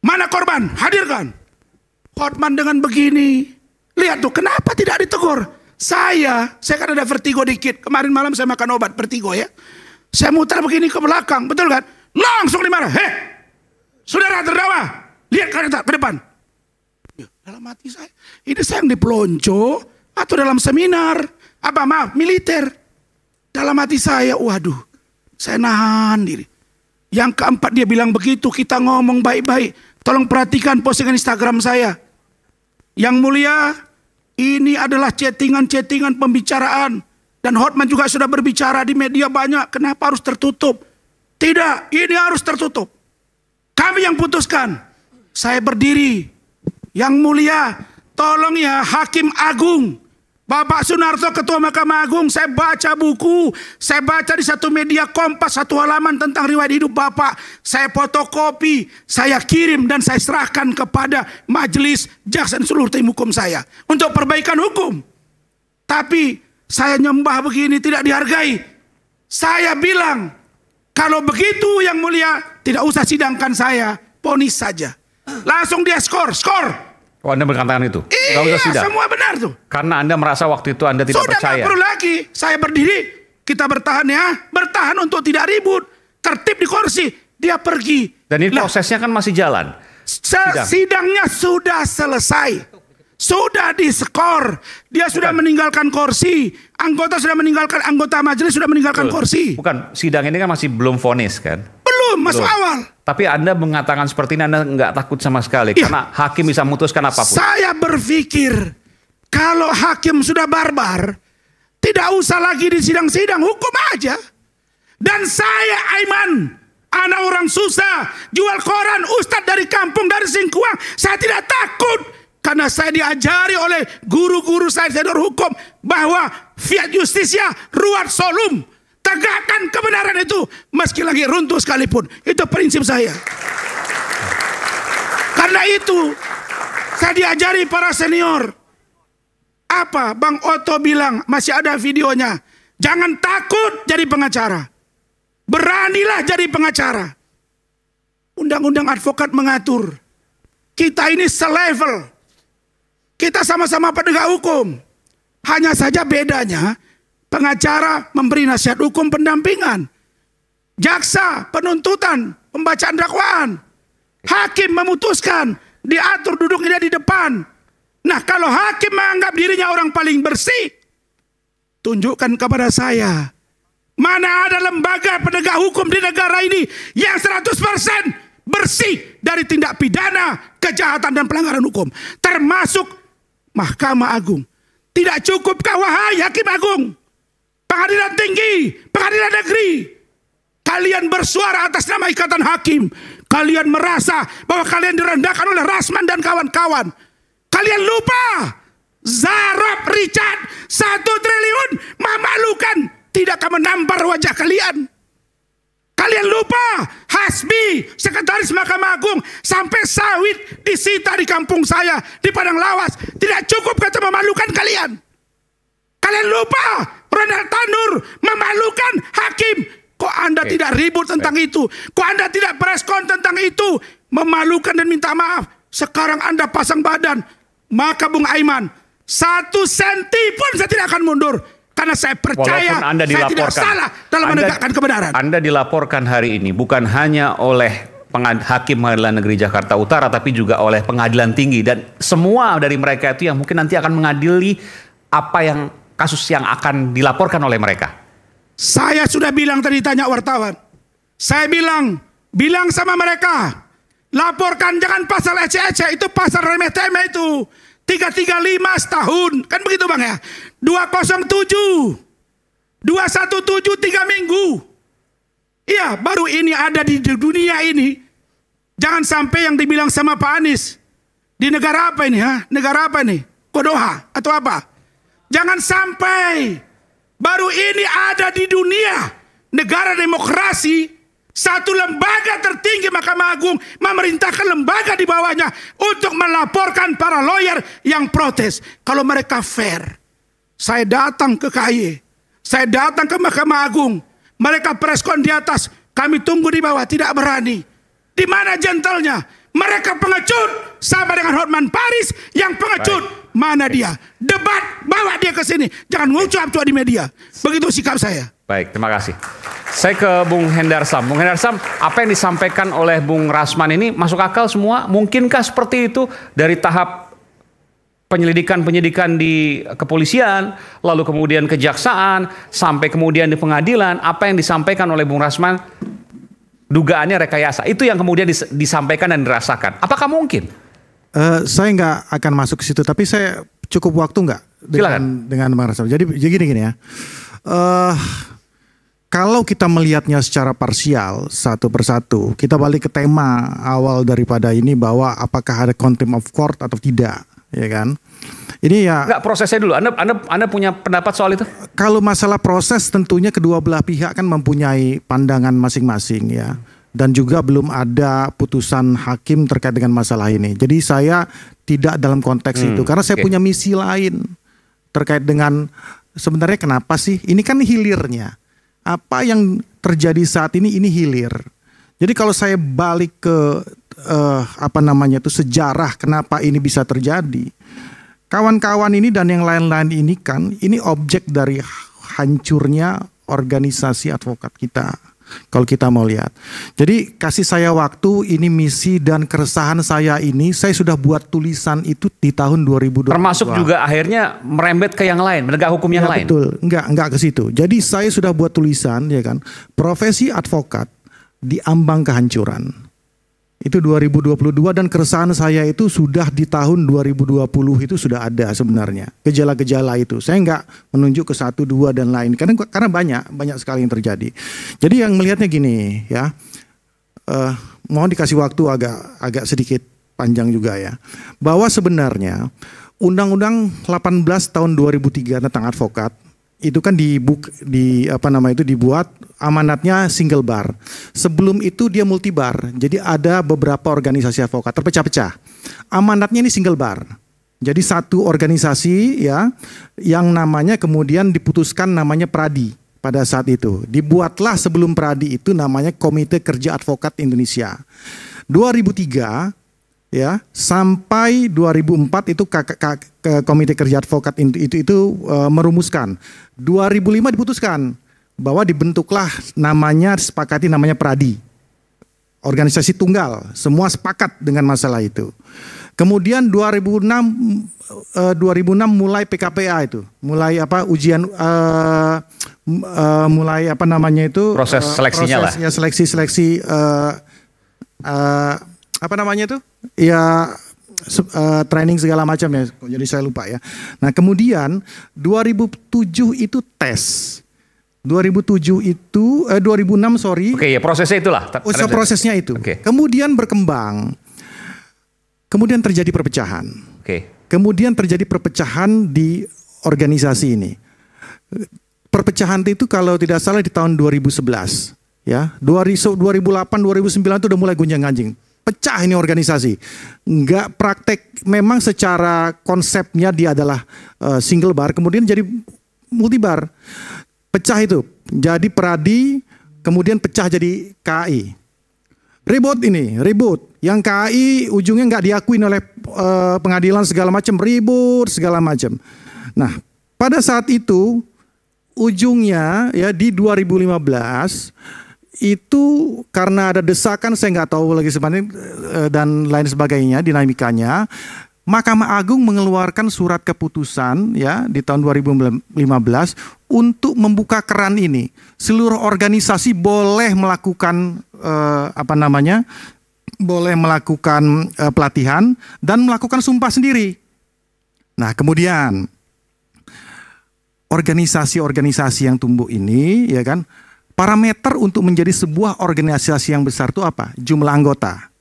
Mana korban? Hadirkan. Hotman dengan begini. Lihat tuh, kenapa tidak ditegur? Saya kan ada vertigo dikit. Kemarin malam saya makan obat vertigo ya. Saya muter begini ke belakang, betul kan? Langsung dimarah. Saudara terdakwa, lihat ke depan. Ya, dalam hati saya, ini saya yang dipelonco atau dalam seminar? Militer. Dalam hati saya, waduh, saya nahan diri. Yang keempat dia bilang begitu, kita ngomong baik-baik. Tolong perhatikan postingan Instagram saya. Yang mulia, ini adalah chattingan-chattingan pembicaraan. Dan Hotman juga sudah berbicara di media banyak. Kenapa harus tertutup? Tidak, ini harus tertutup. Kami yang putuskan. Saya berdiri. Yang mulia, tolong ya Hakim Agung. Bapak Sunarto, Ketua Mahkamah Agung, saya baca buku, saya baca di satu media Kompas, satu halaman tentang riwayat hidup Bapak. Saya fotokopi, saya kirim dan saya serahkan kepada majelis jaksa dan seluruh tim hukum saya. Untuk perbaikan hukum. Tapi saya nyembah begini tidak dihargai. Saya bilang, kalau begitu yang mulia, tidak usah sidangkan saya, vonis saja. Langsung dia skor. Oh, Anda berkatakan itu? Iya, semua benar tuh. Karena Anda merasa waktu itu Anda tidak percaya. Sudah gak perlu lagi. Saya berdiri, kita bertahan ya. Bertahan untuk tidak ribut. Tertib di kursi. Dia pergi. Dan ini prosesnya kan masih jalan. Sidangnya sudah selesai. Sudah diskor. Dia sudah meninggalkan kursi. Anggota sudah meninggalkan, anggota majelis sudah meninggalkan kursi. Bukan, sidang ini kan masih belum vonis kan? Belum, masuk awal. Tapi Anda mengatakan seperti ini, Anda nggak takut sama sekali. Ya. Karena hakim bisa memutuskan apapun. Saya berpikir, kalau hakim sudah barbar, tidak usah lagi di sidang-sidang, hukum aja. Dan saya Aiman, anak orang susah, jual koran, ustadz dari kampung, dari Singkuang. Saya tidak takut. Karena saya diajari oleh guru-guru saya senior hukum bahwa fiat justisia ruat solum. Tegakkan kebenaran itu meski lagi runtuh sekalipun. Itu prinsip saya. Karena itu saya diajari para senior. Apa Bang Otto bilang, masih ada videonya. Jangan takut jadi pengacara. Beranilah jadi pengacara. Undang-undang advokat mengatur. Kita ini selevel. Kita sama-sama penegak hukum. Hanya saja bedanya, pengacara memberi nasihat hukum pendampingan. Jaksa penuntutan, pembacaan dakwaan. Hakim memutuskan, diatur duduknya di depan. Nah, kalau hakim menganggap dirinya orang paling bersih, tunjukkan kepada saya. Mana ada lembaga penegak hukum di negara ini yang 100% bersih dari tindak pidana, kejahatan dan pelanggaran hukum. Termasuk Mahkamah Agung. Tidak cukupkah wahai Hakim Agung, Pengadilan Tinggi, Pengadilan Negeri, kalian bersuara atas nama Ikatan Hakim. Kalian merasa bahwa kalian direndahkan oleh Rasman dan kawan-kawan. Kalian lupa Zarab Richard 1 triliun memalukan, tidak akan menampar wajah kalian. Kalian lupa Hasbi, sekretaris Mahkamah Agung, sampai sawit disita di kampung saya di Padang Lawas. Tidak cukup kata memalukan kalian. Kalian lupa Ronald Tanur memalukan hakim. Kok Anda tidak ribut tentang itu? Kok Anda tidak preskon tentang itu? Memalukan dan minta maaf. Sekarang Anda pasang badan. Maka Bung Aiman, 1 senti pun saya tidak akan mundur. Karena saya percaya saya tidak salah dalam menegakkan kebenaran. Anda dilaporkan hari ini bukan hanya oleh Hakim Pengadilan Negeri Jakarta Utara, tapi juga oleh Pengadilan Tinggi. Dan semua dari mereka itu yang mungkin nanti akan mengadili apa yang kasus yang akan dilaporkan oleh mereka. Saya sudah bilang tadi, tanya wartawan. Saya bilang sama mereka, laporkan jangan pasal ece-ece, itu pasal remeh-temeh itu. 335 setahun, kan begitu Bang ya. 207, 217 3 minggu. Iya, baru ini ada di dunia ini. Jangan sampai yang dibilang sama Pak Anies, di negara apa ini? Negara apa ini? Kodoha atau apa? Jangan sampai baru ini ada di dunia negara demokrasi. Satu lembaga tertinggi Mahkamah Agung memerintahkan lembaga di bawahnya untuk melaporkan para lawyer yang protes. Kalau mereka fair, saya datang ke KY, saya datang ke Mahkamah Agung, mereka preskon di atas, kami tunggu di bawah, tidak berani. Di mana gentlenya? Mereka pengecut, sama dengan Hotman Paris yang pengecut. Mana dia? Debat, bawa dia ke sini. Jangan ngucap-ngucap di media. Begitu sikap saya. Baik, terima kasih. Saya ke Bung Hendar Sam. Bung Hendar Sam, apa yang disampaikan oleh Bung Rasman ini masuk akal semua? Mungkinkah seperti itu dari tahap penyidikan di kepolisian, lalu kemudian kejaksaan, sampai kemudian di pengadilan? Apa yang disampaikan oleh Bung Rasman, dugaannya rekayasa, itu yang kemudian disampaikan dan dirasakan. Apakah mungkin? Saya nggak akan masuk ke situ, tapi saya cukup waktu nggak dengan Bang Rasman. Jadi gini ya. Kalau kita melihatnya secara parsial satu persatu, kita balik ke tema awal daripada ini bahwa apakah ada contempt of court atau tidak, ya kan? Ini ya. Enggak, prosesnya dulu. Anda punya pendapat soal itu? Kalau masalah proses, tentunya kedua belah pihak kan mempunyai pandangan masing-masing ya, dan juga belum ada putusan hakim terkait dengan masalah ini. Jadi saya tidak dalam konteks itu, karena saya punya misi lain terkait dengan sebenarnya kenapa sih? Ini kan hilirnya. Apa yang terjadi saat ini hilir. Jadi kalau saya balik ke sejarah kenapa ini bisa terjadi. Kawan-kawan ini dan yang lain-lain ini kan ini objek dari hancurnya organisasi advokat kita. Kalau kita mau lihat. Jadi kasih saya waktu, ini misi dan keresahan saya ini, saya sudah buat tulisan itu di tahun 2022. Termasuk juga akhirnya merembet ke yang lain, menegak hukum yang lain. Betul, enggak ke situ. Jadi saya sudah buat tulisan, ya kan, profesi advokat di ambang kehancuran. Itu 2022 dan keresahan saya itu sudah di tahun 2020 itu sudah ada sebenarnya. Gejala-gejala itu. Saya enggak menunjuk ke 1, 2 dan lain. Karena banyak sekali yang terjadi. Jadi yang melihatnya gini ya. Mohon dikasih waktu agak sedikit panjang juga ya. Bahwa sebenarnya Undang-Undang 18 tahun 2003 tentang advokat itu kan dibuat amanatnya single bar. Sebelum itu dia multi bar. Jadi ada beberapa organisasi advokat terpecah-pecah. Amanatnya ini single bar. Jadi satu organisasi ya yang namanya kemudian diputuskan namanya Pradi pada saat itu. Dibuatlah sebelum Pradi itu namanya Komite Kerja Advokat Indonesia. 2003 ya sampai 2004 itu Komite Kerja Advokat itu merumuskan. 2005 diputuskan bahwa dibentuklah disepakati namanya Pradi. Organisasi tunggal, semua sepakat dengan masalah itu. Kemudian 2006 mulai PKPA itu, mulai ujian mulai proses seleksinya lah. Ya seleksi training segala macam ya. Jadi saya lupa ya. Nah, kemudian 2007 itu tes. 2006 sorry. Oke, ya prosesnya itulah. Prosesnya itu. Oke. Kemudian berkembang. Kemudian terjadi perpecahan. Oke. Kemudian terjadi perpecahan di organisasi ini. Perpecahan itu kalau tidak salah di tahun 2011. Ya, 2008, 2009 itu udah mulai gonjang-ganjing. Pecah ini organisasi. Nggak praktek, memang secara konsepnya dia adalah single bar, kemudian jadi multibar. Pecah itu. Jadi Pradi, kemudian pecah jadi KAI. Ribut ini, ribut. Yang KAI ujungnya nggak diakuin oleh pengadilan segala macam, ribut segala macam. Nah, pada saat itu ujungnya ya di 2015 itu karena ada desakan, saya nggak tahu lagi sebenarnya dan lain sebagainya dinamikanya, Mahkamah Agung mengeluarkan surat keputusan ya di tahun 2015 untuk membuka keran ini. Seluruh organisasi boleh melakukan boleh melakukan pelatihan dan melakukan sumpah sendiri. Nah, kemudian organisasi-organisasi yang tumbuh ini ya kan, parameter untuk menjadi sebuah organisasi yang besar itu apa? Jumlah anggota.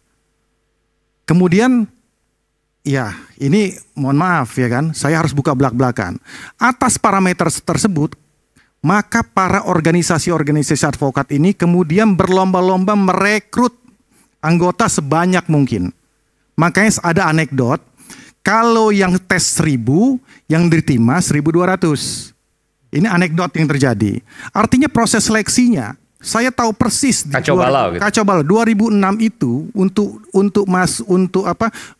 Kemudian, ya ini mohon maaf ya kan, saya harus buka belak-belakan. Atas parameter tersebut, maka para organisasi-organisasi advokat ini kemudian berlomba-lomba merekrut anggota sebanyak mungkin. Makanya ada anekdot, kalau yang tes 1000, yang diterima 1200. Ini anekdot yang terjadi. Artinya proses seleksinya, saya tahu persis. Kacau balau. 2006 itu untuk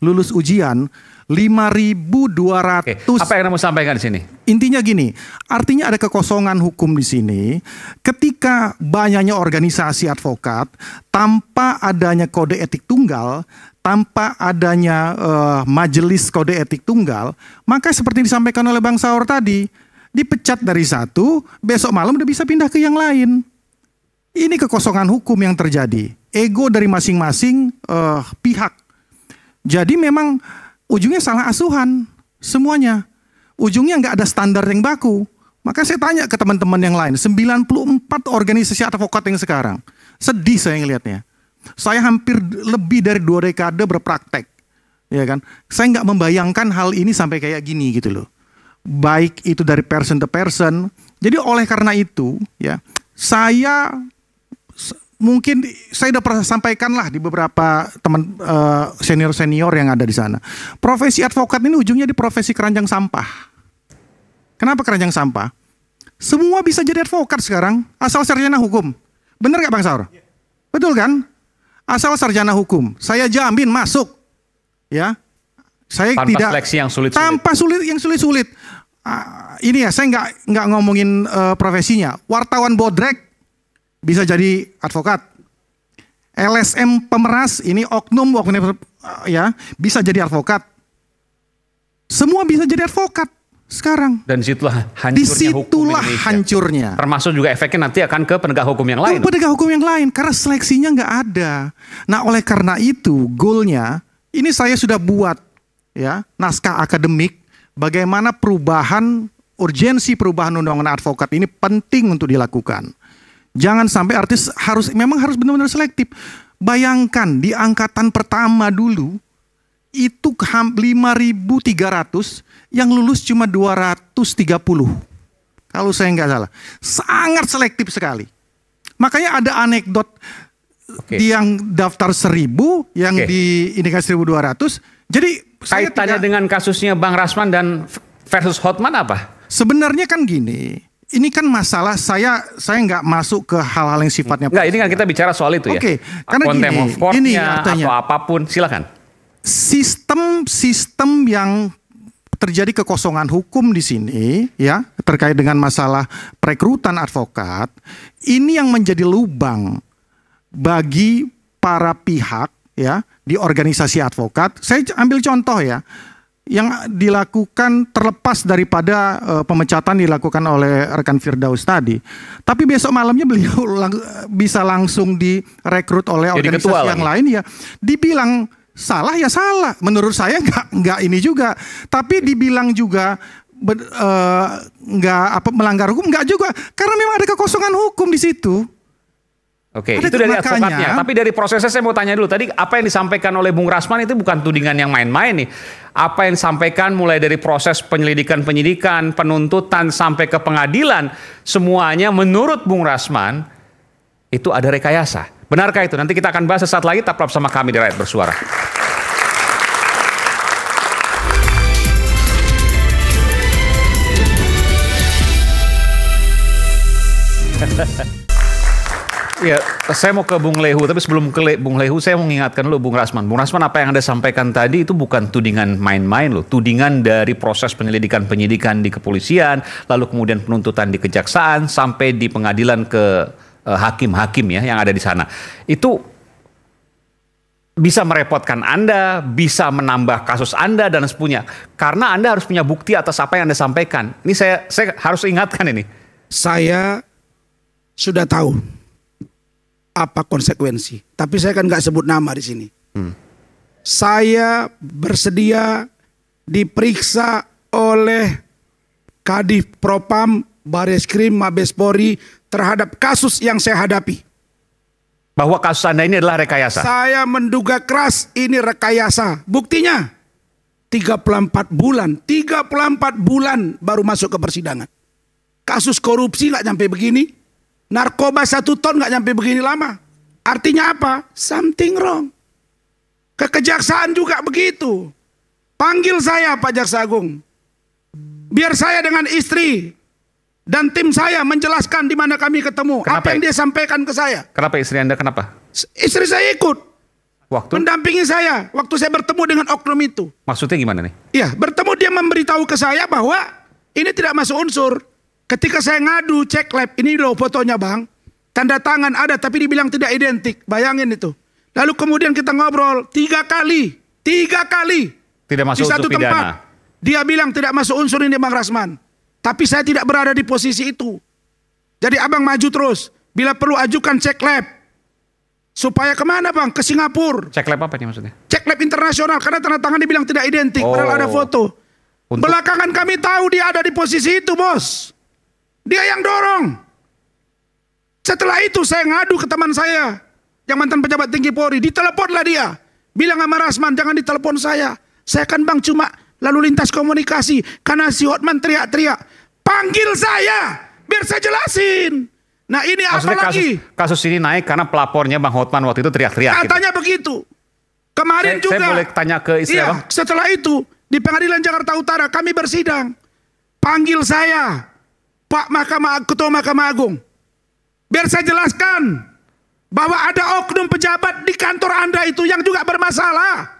lulus ujian 5.200. Apa yang kamu sampaikan di sini? Intinya gini, artinya ada kekosongan hukum di sini. Ketika banyaknya organisasi advokat tanpa adanya kode etik tunggal, tanpa adanya majelis kode etik tunggal, maka seperti disampaikan oleh Bang Saur tadi, dipecat dari satu, besok malam udah bisa pindah ke yang lain. Ini kekosongan hukum yang terjadi. Ego dari masing-masing pihak. Jadi memang ujungnya salah asuhan semuanya. Ujungnya nggak ada standar yang baku. Maka saya tanya ke teman-teman yang lain, 94 organisasi advokat yang sekarang. Sedih saya ngelihatnya. Saya hampir lebih dari 2 dekade berpraktek. Ya kan? Saya nggak membayangkan hal ini sampai kayak gini gitu loh. Baik itu dari person to person. Jadi oleh karena itu ya, saya mungkin saya udah pernah sampaikan lah di beberapa teman senior-senior yang ada di sana. Profesi advokat ini ujungnya di profesi keranjang sampah. Kenapa keranjang sampah? Semua bisa jadi advokat sekarang asal sarjana hukum. Bener gak Bang Saur? Betul kan? Asal sarjana hukum. Saya jamin masuk. Ya. Saya tanpa tidak seleksi yang sulit-sulit. Tanpa yang sulit-sulit. Ini ya, saya nggak ngomongin profesinya. Wartawan bodrek bisa jadi advokat. LSM pemeras, ini oknum ya bisa jadi advokat. Semua bisa jadi advokat sekarang. Dan disitulah hancurnya hukum Indonesia. Hancurnya. Termasuk juga efeknya nanti akan ke penegak hukum yang lain. Penegak hukum yang lain, karena seleksinya nggak ada. Nah, oleh karena itu, goalnya ini saya sudah buat ya naskah akademik bagaimana urgensi perubahan undang-undang advokat ini penting untuk dilakukan. Jangan sampai artis memang harus benar-benar selektif. Bayangkan di angkatan pertama dulu itu 5.300, yang lulus cuma 230. Kalau saya nggak salah. Sangat selektif sekali. Makanya ada anekdot yang daftar 1.000, yang di indikasi 1.200. Jadi kaitannya dengan kasusnya Bang Rasman dan versus Hotman apa? Sebenarnya kan gini. Ini kan masalah saya nggak masuk ke hal-hal yang sifatnya. Enggak, ini kan kita bicara soal itu ya. Oke, karena contempt of court-nya artinya, atau apapun, silakan. Sistem yang terjadi kekosongan hukum di sini ya terkait dengan masalah perekrutan advokat, ini yang menjadi lubang bagi para pihak ya di organisasi advokat. Saya ambil contoh ya. Yang dilakukan terlepas daripada pemecatan dilakukan oleh rekan Firdaus tadi. Tapi besok malamnya beliau bisa langsung direkrut oleh organisasi yang lain ya. Dibilang salah ya salah. Menurut saya nggak ini juga. Tapi dibilang juga melanggar hukum nggak juga. Karena memang ada kekosongan hukum di situ. Oke, itu dari advokatnya. Tapi dari prosesnya saya mau tanya dulu. Tadi apa yang disampaikan oleh Bung Rasman itu bukan tudingan yang main-main nih. apa yang disampaikan mulai dari proses penyidikan, penuntutan sampai ke pengadilan, semuanya menurut Bung Rasman itu ada rekayasa. Benarkah itu? Nanti kita akan bahas sesaat lagi, tetap bersama kami di Rakyat Bersuara. Ya, saya mau ke Bung Lehu, tapi sebelum ke Bung Lehu, saya mau mengingatkan dulu Bung Rasman. Bung Rasman, apa yang Anda sampaikan tadi itu bukan tudingan main-main loh. Tudingan dari proses penyidikan-penyidikan di kepolisian, lalu kemudian penuntutan di kejaksaan, sampai di pengadilan ke hakim-hakim ya yang ada di sana. Itu bisa merepotkan Anda, bisa menambah kasus Anda dan sepunya. Karena Anda harus punya bukti atas apa yang Anda sampaikan. Ini saya harus ingatkan ini. Saya sudah tahu apa konsekuensi. Tapi saya kan nggak sebut nama di sini. Saya bersedia diperiksa oleh Kadif Propam, Bareskrim, Mabes Polri terhadap kasus yang saya hadapi. Bahwa kasus Anda ini adalah rekayasa. Saya menduga keras ini rekayasa. Buktinya 34 bulan. 34 bulan baru masuk ke persidangan. Kasus korupsi nggak nyampe begini. Narkoba 1 ton nggak nyampe begini lama. Artinya apa? Something wrong. Ke kejaksaan juga begitu. Panggil saya Pak Jaksa Agung. Biar saya dengan istri dan tim saya menjelaskan di mana kami ketemu. Kenapa? Apa yang dia sampaikan ke saya. Kenapa istri Anda kenapa? Istri saya ikut. Waktu? Mendampingi saya. Waktu saya bertemu dengan oknum itu. Maksudnya gimana nih? Iya, bertemu dia memberitahu ke saya bahwa ini tidak masuk unsur. Ketika saya ngadu cek lab, ini loh fotonya bang, tanda tangan ada tapi dibilang tidak identik, bayangin itu. Lalu kemudian kita ngobrol 3 kali. Tidak masuk di satu unsur tempat. pidana. Dia bilang tidak masuk unsur ini Bang Rasman. Tapi saya tidak berada di posisi itu. Jadi abang maju terus. Bila perlu ajukan cek lab. Supaya kemana bang? Ke Singapura. Cek lab apa nih maksudnya? Cek lab internasional karena tanda tangan dibilang tidak identik. Padahal ada foto. Belakangan kami tahu dia ada di posisi itu bos. Dia yang dorong. Setelah itu saya ngadu ke teman saya yang mantan pejabat tinggi Polri. Diteleponlah dia. Bilang sama Rasman jangan ditelepon saya. Saya kan bang cuma lalu lintas komunikasi. Karena si Hotman teriak-teriak. Panggil saya. Biar saya jelasin. Nah ini maksudnya apa lagi? Kasus ini naik karena pelapornya Bang Hotman waktu itu teriak-teriak. Katanya begitu. Kemarin juga. Saya boleh tanya ke istri iya, Bang? setelah itu di Pengadilan Jakarta Utara kami bersidang. Panggil saya. Pak Ketua Mahkamah Agung. Biar saya jelaskan bahwa ada oknum pejabat di kantor Anda itu yang juga bermasalah.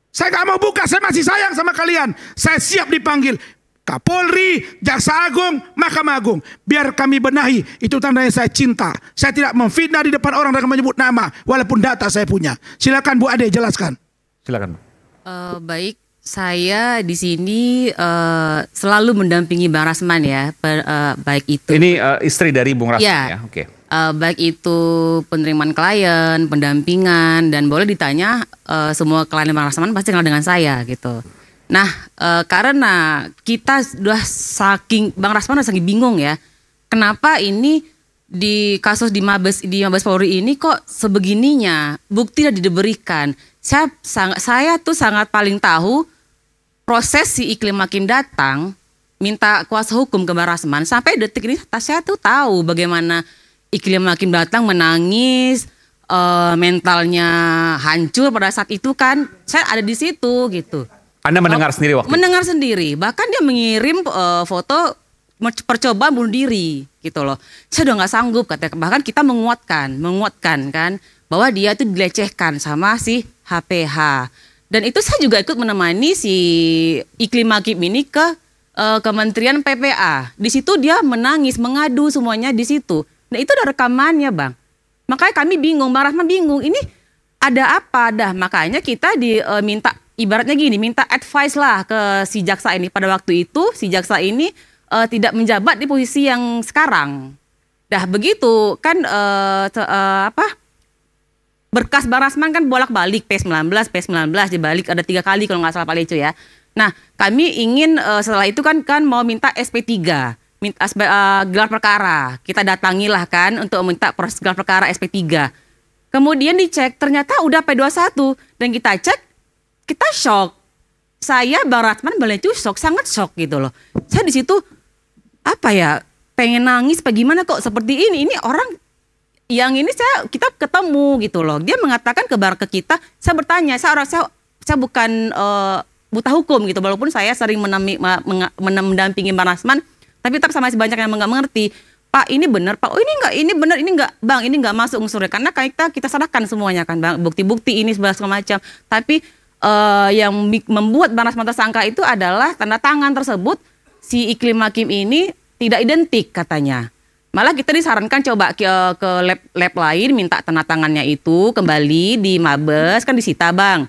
Saya gak mau buka, saya masih sayang sama kalian. Saya siap dipanggil Kapolri, Jaksa Agung, Mahkamah Agung. Biar kami benahi, itu tandanya saya cinta. Saya tidak memfitnah di depan orang dengan menyebut nama, walaupun data saya punya. Silakan Bu Ade jelaskan. Silakan. Baik. Saya di sini selalu mendampingi Bang Rasman ya, baik itu. Ini istri dari Bung Rasman ya, oke. Baik itu penerimaan klien, pendampingan, dan boleh ditanya semua klien Bang Rasman pasti kenal dengan saya gitu. Nah, karena kita sudah Bang Rasman udah saking bingung ya, kenapa ini di kasus di Mabes Polri ini kok sebegininya bukti tidak diberikan. Saya tuh sangat paling tahu proses si Iklim Hakim datang minta kuasa hukum ke Bang Rasman. Sampai detik ini saya tuh tahu bagaimana Iklim Hakim datang menangis, mentalnya hancur pada saat itu kan. Saya ada di situ gitu. Anda mendengar sendiri waktu itu? Mendengar sendiri. Bahkan dia mengirim foto percobaan bunuh diri gitu loh. Saya udah nggak sanggup katanya. Bahkan kita menguatkan kan bahwa dia itu dilecehkan sama si HPH. Dan itu saya juga ikut menemani si Iklim Hakim ini ke Kementerian PPA. Di situ dia menangis, mengadu semuanya di situ. Nah itu ada rekamannya bang. Makanya kami bingung, Bang Rasman bingung. Ini ada apa dah? Makanya kita diminta ibaratnya gini, minta advice lah ke si jaksa ini. Pada waktu itu si jaksa ini tidak menjabat di posisi yang sekarang. Dah begitu kan berkas Bang Rasman kan bolak-balik P19 dibalik ada 3 kali kalau nggak salah Pak Leco ya. Nah kami ingin setelah itu kan mau minta SP3, minta gelar perkara. Kita datangilah kan untuk minta proses gelar perkara SP3. Kemudian dicek ternyata udah P21 dan kita cek kita shock. saya Bang Rasman itu sangat shock gitu loh. Saya di situ apa ya, pengen nangis bagaimana kok seperti ini orang yang ini kita ketemu gitu loh. Dia mengatakan ke kita, saya bertanya, saya bukan buta hukum gitu, walaupun saya sering mendampingi Bang Rasman, tapi tetap sama banyak yang nggak mengerti. Pak ini benar, Pak. Oh ini benar, ini enggak, Bang. Ini enggak masuk unsurnya karena kita serahkan semuanya kan, Bang. Bukti-bukti ini segala macam. Tapi yang membuat Bang Rasman tersangka itu adalah tanda tangan tersebut si Iklim Hakim ini tidak identik katanya. Malah kita disarankan coba ke lab lain minta tanda tangannya itu kembali di Mabes, kan disita, Bang.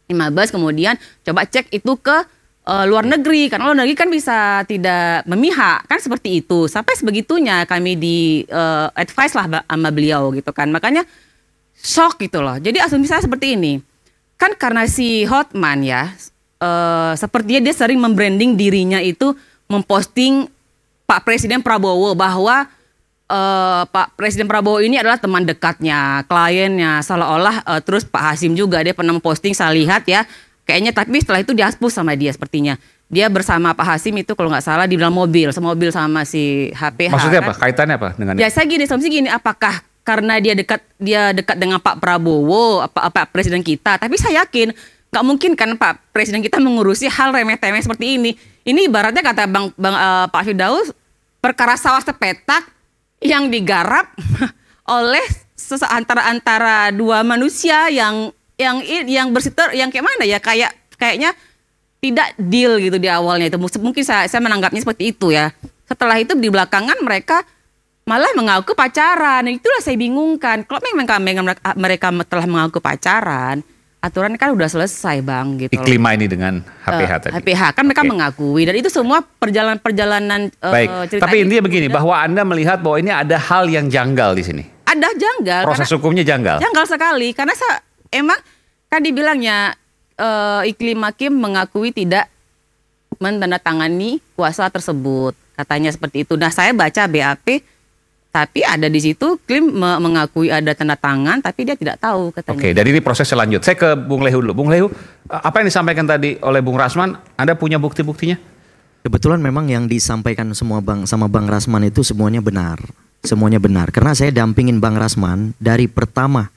Di Mabes kemudian coba cek itu ke luar negeri, karena luar negeri kan bisa tidak memihak, kan seperti itu. Sampai sebegitunya kami di advice lah sama beliau gitu kan. Makanya shock gitu loh. Jadi asumsi saya seperti ini. Kan karena si Hotman ya, sepertinya dia sering membranding dirinya itu, memposting Pak Presiden Prabowo bahwa Pak Presiden Prabowo ini adalah teman dekatnya, kliennya, seolah-olah terus Pak Hasim juga dia pernah memposting, saya lihat ya. Kayaknya tapi setelah itu dihapus sama dia sepertinya. Dia bersama Pak Hasim itu kalau nggak salah di dalam mobil, semobil sama si HPH. Maksudnya kan? apa? Kaitannya apa dengan? Ya saya asumsi gini, apakah karena dia dekat dengan Pak Prabowo, Pak Presiden kita? Tapi saya yakin nggak mungkin kan Pak Presiden kita mengurusi hal remeh-temeh seperti ini. Ini ibaratnya kata Pak Firdaus, perkara sawah sepetak yang digarap oleh antara dua manusia yang bersitter, yang kayak mana ya, kayaknya tidak deal gitu di awalnya itu. Mungkin saya menanggapnya seperti itu ya. Setelah itu di belakangan mereka malah mengaku pacaran. Itulah saya bingungkan. Kalau memang mereka telah mengaku pacaran, aturan kan udah selesai, Bang gitu. Iklima ini dengan HPH tadi. HPH kan mereka mengakui, dan itu semua perjalanan baik. Tapi intinya begini, bahwa Anda melihat bahwa ini ada hal yang janggal di sini. Ada janggal. Proses hukumnya janggal. Janggal sekali karena emang kan dibilangnya Iklim Hakim mengakui tidak menandatangani kuasa tersebut, katanya seperti itu. Nah saya baca BAP, tapi ada di situ Iklim mengakui ada tanda tangan, tapi dia tidak tahu katanya. Oke, dari ini proses selanjut. Saya ke Bung Lehu dulu. Bung Lehu, apa yang disampaikan tadi oleh Bung Rasman, Anda punya bukti-buktinya? Kebetulan memang yang disampaikan sama Bang Rasman itu semuanya benar. Semuanya benar. Karena saya dampingin Bang Rasman dari pertama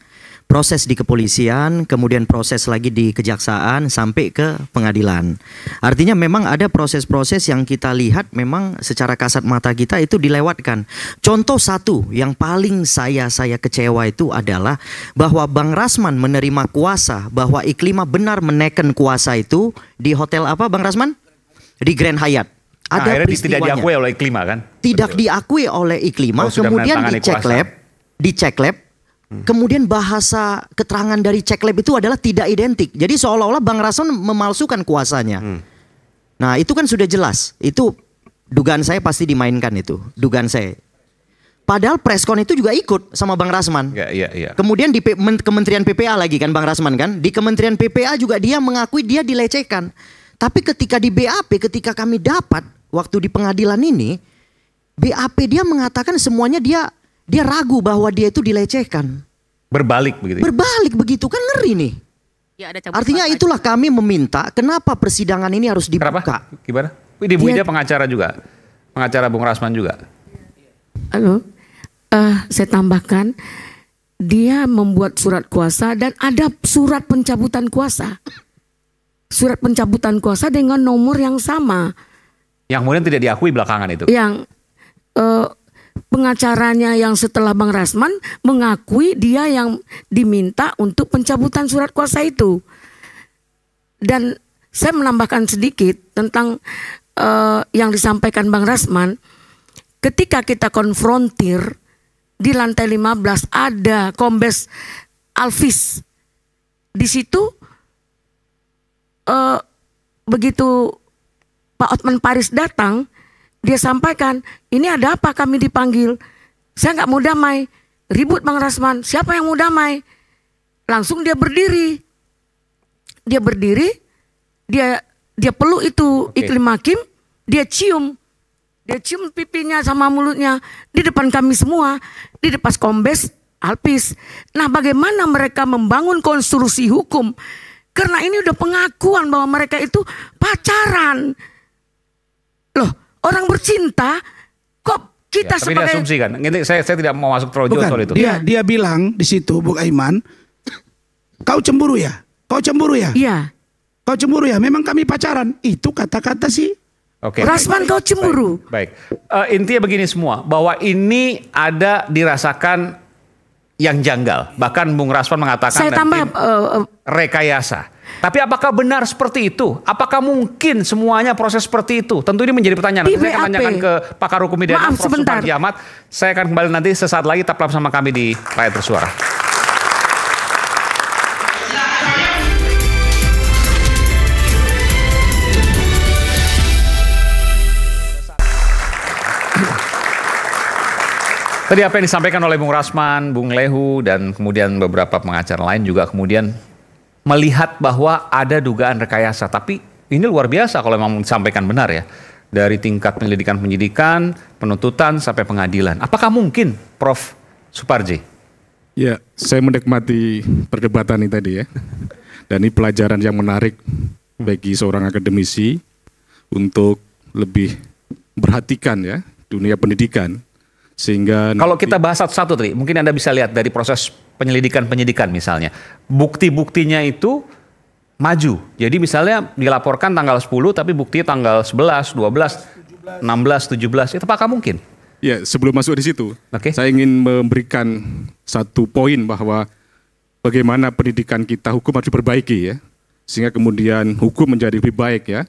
proses di kepolisian, kemudian proses lagi di kejaksaan sampai ke pengadilan. Artinya memang ada proses-proses yang kita lihat memang secara kasat mata kita itu dilewatkan. Contoh satu yang paling saya kecewa itu adalah bahwa Bang Rasman menerima kuasa, bahwa Iklima benar menaikkan kuasa itu di hotel apa Bang Rasman? Di Grand Hyatt. Ada peristiwanya. Tidak diakui oleh Iklima kan? Tidak diakui oleh Iklima, kemudian dicek lab. Kemudian bahasa keterangan dari cek lab itu adalah tidak identik. Jadi seolah-olah Bang Rasman memalsukan kuasanya. Nah itu kan sudah jelas. Itu dugaan saya pasti dimainkan itu. Dugaan saya. Padahal preskon itu juga ikut sama Bang Rasman. Iya. Kemudian di Kementerian PPA lagi kan Bang Rasman kan. Di Kementerian PPA juga dia mengakui dia dilecehkan. Tapi ketika di BAP, ketika kami dapat waktu di pengadilan ini, BAP dia mengatakan semuanya dia ragu bahwa dia itu dilecehkan. Berbalik begitu. Berbalik begitu kan ngeri nih. Ya, artinya itulah kami meminta kenapa persidangan ini harus dibuka. Kenapa? Gimana? Ibu Ida pengacara juga. Pengacara Bung Rasman juga. Halo. Saya tambahkan, dia membuat surat kuasa dan ada surat pencabutan kuasa. Surat pencabutan kuasa dengan nomor yang sama. Yang kemudian tidak diakui belakangan itu. Yang pengacaranya yang setelah Bang Rasman mengakui dia yang diminta untuk pencabutan surat kuasa itu. Dan saya menambahkan sedikit tentang yang disampaikan Bang Rasman. Ketika kita konfrontir di lantai 15 ada Kombes Alvis. Di situ begitu Pak Otman Paris datang, dia sampaikan, ini ada apa kami dipanggil? Saya nggak mau damai. Ribut Bang Rasman, siapa yang mau damai? Langsung dia berdiri. Dia berdiri, dia peluk itu Iklim Hakim, dia cium pipinya sama mulutnya di depan kami semua, di depan Kombes Alvis. Nah, bagaimana mereka membangun konstruksi hukum Karena ini udah pengakuan bahwa mereka itu pacaran. Loh, orang bercinta kok kita Tapi sebagai... diasumsi kan. Ini saya tidak mau masuk terlalu jauh soal itu. Dia bilang di situ, Bung Aiman, kau cemburu ya? Kau cemburu ya? Iya. Kau cemburu ya? Memang kami pacaran. Itu kata-kata sih. Oke. Rasman kau cemburu. Baik. Intinya begini semua, bahwa ini ada dirasakan yang janggal. Bahkan Bung Rasman mengatakan Saya tambah rekayasa. Tapi apakah benar seperti itu? Apakah mungkin semuanya proses seperti itu? Tentu ini menjadi pertanyaan. Di Saya akan BAP. tanyakan ke pakar hukum pidana Prof. sebentar. Suparji Ahmad. Saya akan kembali nanti sesaat lagi, tetaplah bersama kami di Rakyat Bersuara. Tadi apa yang disampaikan oleh Bung Rasman, Bung Lehu, dan kemudian beberapa pengacara lain juga kemudian melihat bahwa ada dugaan rekayasa. Tapi ini luar biasa kalau memang disampaikan benar ya. Dari tingkat penyidikan, penuntutan, sampai pengadilan. Apakah mungkin, Prof. Suparji? Ya, saya menikmati perdebatan ini tadi ya. Dan ini pelajaran yang menarik bagi seorang akademisi untuk lebih perhatikan ya dunia pendidikan. Sehingga kalau kita bahas satu-satu tadi, mungkin Anda bisa lihat dari proses penyidikan misalnya. Bukti-buktinya itu maju. Jadi misalnya dilaporkan tanggal 10 tapi bukti tanggal 11, 12, 16, 17. Itu apakah mungkin? Ya, sebelum masuk di situ, saya ingin memberikan satu poin bahwa bagaimana pendidikan kita hukum harus diperbaiki ya. Sehingga kemudian hukum menjadi lebih baik ya.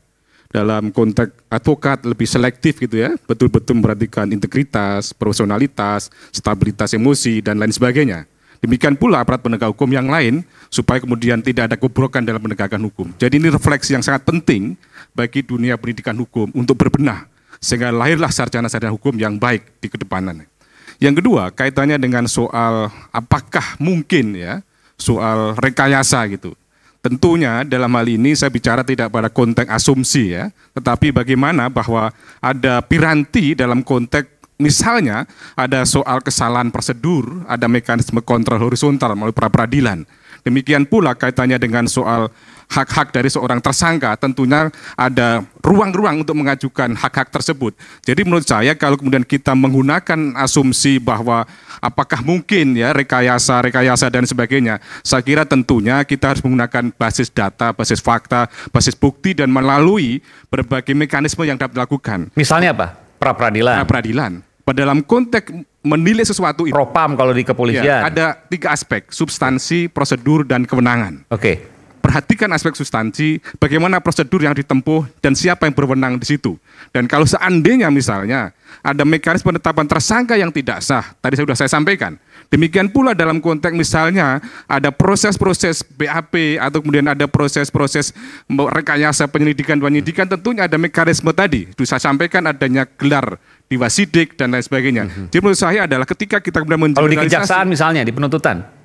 Dalam konteks advokat lebih selektif gitu ya, betul-betul memperhatikan integritas, profesionalitas, stabilitas emosi, dan lain sebagainya. Demikian pula aparat penegak hukum yang lain, supaya kemudian tidak ada kebobrokan dalam penegakan hukum. Jadi ini refleksi yang sangat penting bagi dunia pendidikan hukum untuk berbenah, sehingga lahirlah sarjana-sarjana hukum yang baik di kedepannya. Yang kedua, kaitannya dengan soal apakah mungkin ya, soal rekayasa gitu. Tentunya dalam hal ini saya bicara tidak pada konteks asumsi ya, tetapi bagaimana bahwa ada piranti dalam konteks misalnya ada soal kesalahan prosedur, ada mekanisme kontrol horizontal melalui pra-peradilan. Demikian pula kaitannya dengan soal hak-hak dari seorang tersangka, tentunya ada ruang-ruang untuk mengajukan hak-hak tersebut. Jadi menurut saya kalau kemudian kita menggunakan asumsi bahwa apakah mungkin ya rekayasa dan sebagainya, saya kira tentunya kita harus menggunakan basis data, basis fakta, basis bukti, dan melalui berbagai mekanisme yang dapat dilakukan. Misalnya apa? Pra-peradilan. Pra-peradilan. Dalam konteks menilai sesuatu itu. Propam kalau di kepolisian. Ya, ada 3 aspek, substansi, prosedur, dan kewenangan. Oke. Perhatikan aspek substansi, bagaimana prosedur yang ditempuh, dan siapa yang berwenang di situ. Dan kalau seandainya misalnya ada mekanisme penetapan tersangka yang tidak sah, tadi sudah saya sampaikan. Demikian pula dalam konteks misalnya ada proses-proses BAP atau kemudian ada proses-proses rekayasa penyidikan, tentunya ada mekanisme tadi. Itu saya sampaikan adanya gelar diwasidik dan lain sebagainya. Jadi menurut saya adalah ketika kita kemudian kalau di kejaksaan misalnya, di penuntutan.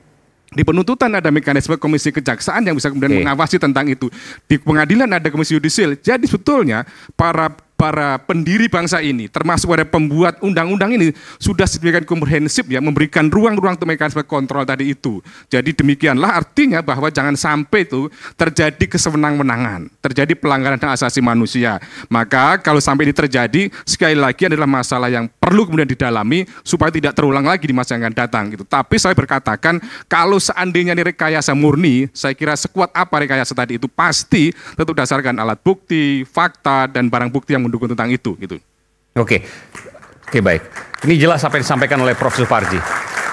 Di penuntutan ada mekanisme komisi kejaksaan yang bisa kemudian mengawasi tentang itu. Di pengadilan ada komisi yudisial. Jadi sebetulnya para pendiri bangsa ini, termasuk pada pembuat undang-undang ini, sudah sedemikian komprehensif ya, memberikan ruang-ruang untuk mekanisme kontrol tadi itu. Jadi demikianlah artinya bahwa jangan sampai itu terjadi kesewenang-wenangan, terjadi pelanggaran hak asasi manusia. Maka kalau sampai ini terjadi, sekali lagi adalah masalah yang perlu kemudian didalami supaya tidak terulang lagi di masa yang akan datang gitu. Tapi saya berkatakan kalau seandainya ini rekayasa murni, saya kira sekuat apa rekayasa tadi itu pasti tentu dasarkan alat bukti, fakta, dan barang bukti yang mendukung tentang itu gitu. Oke, baik. Ini jelas apa yang disampaikan oleh Prof. Suparji.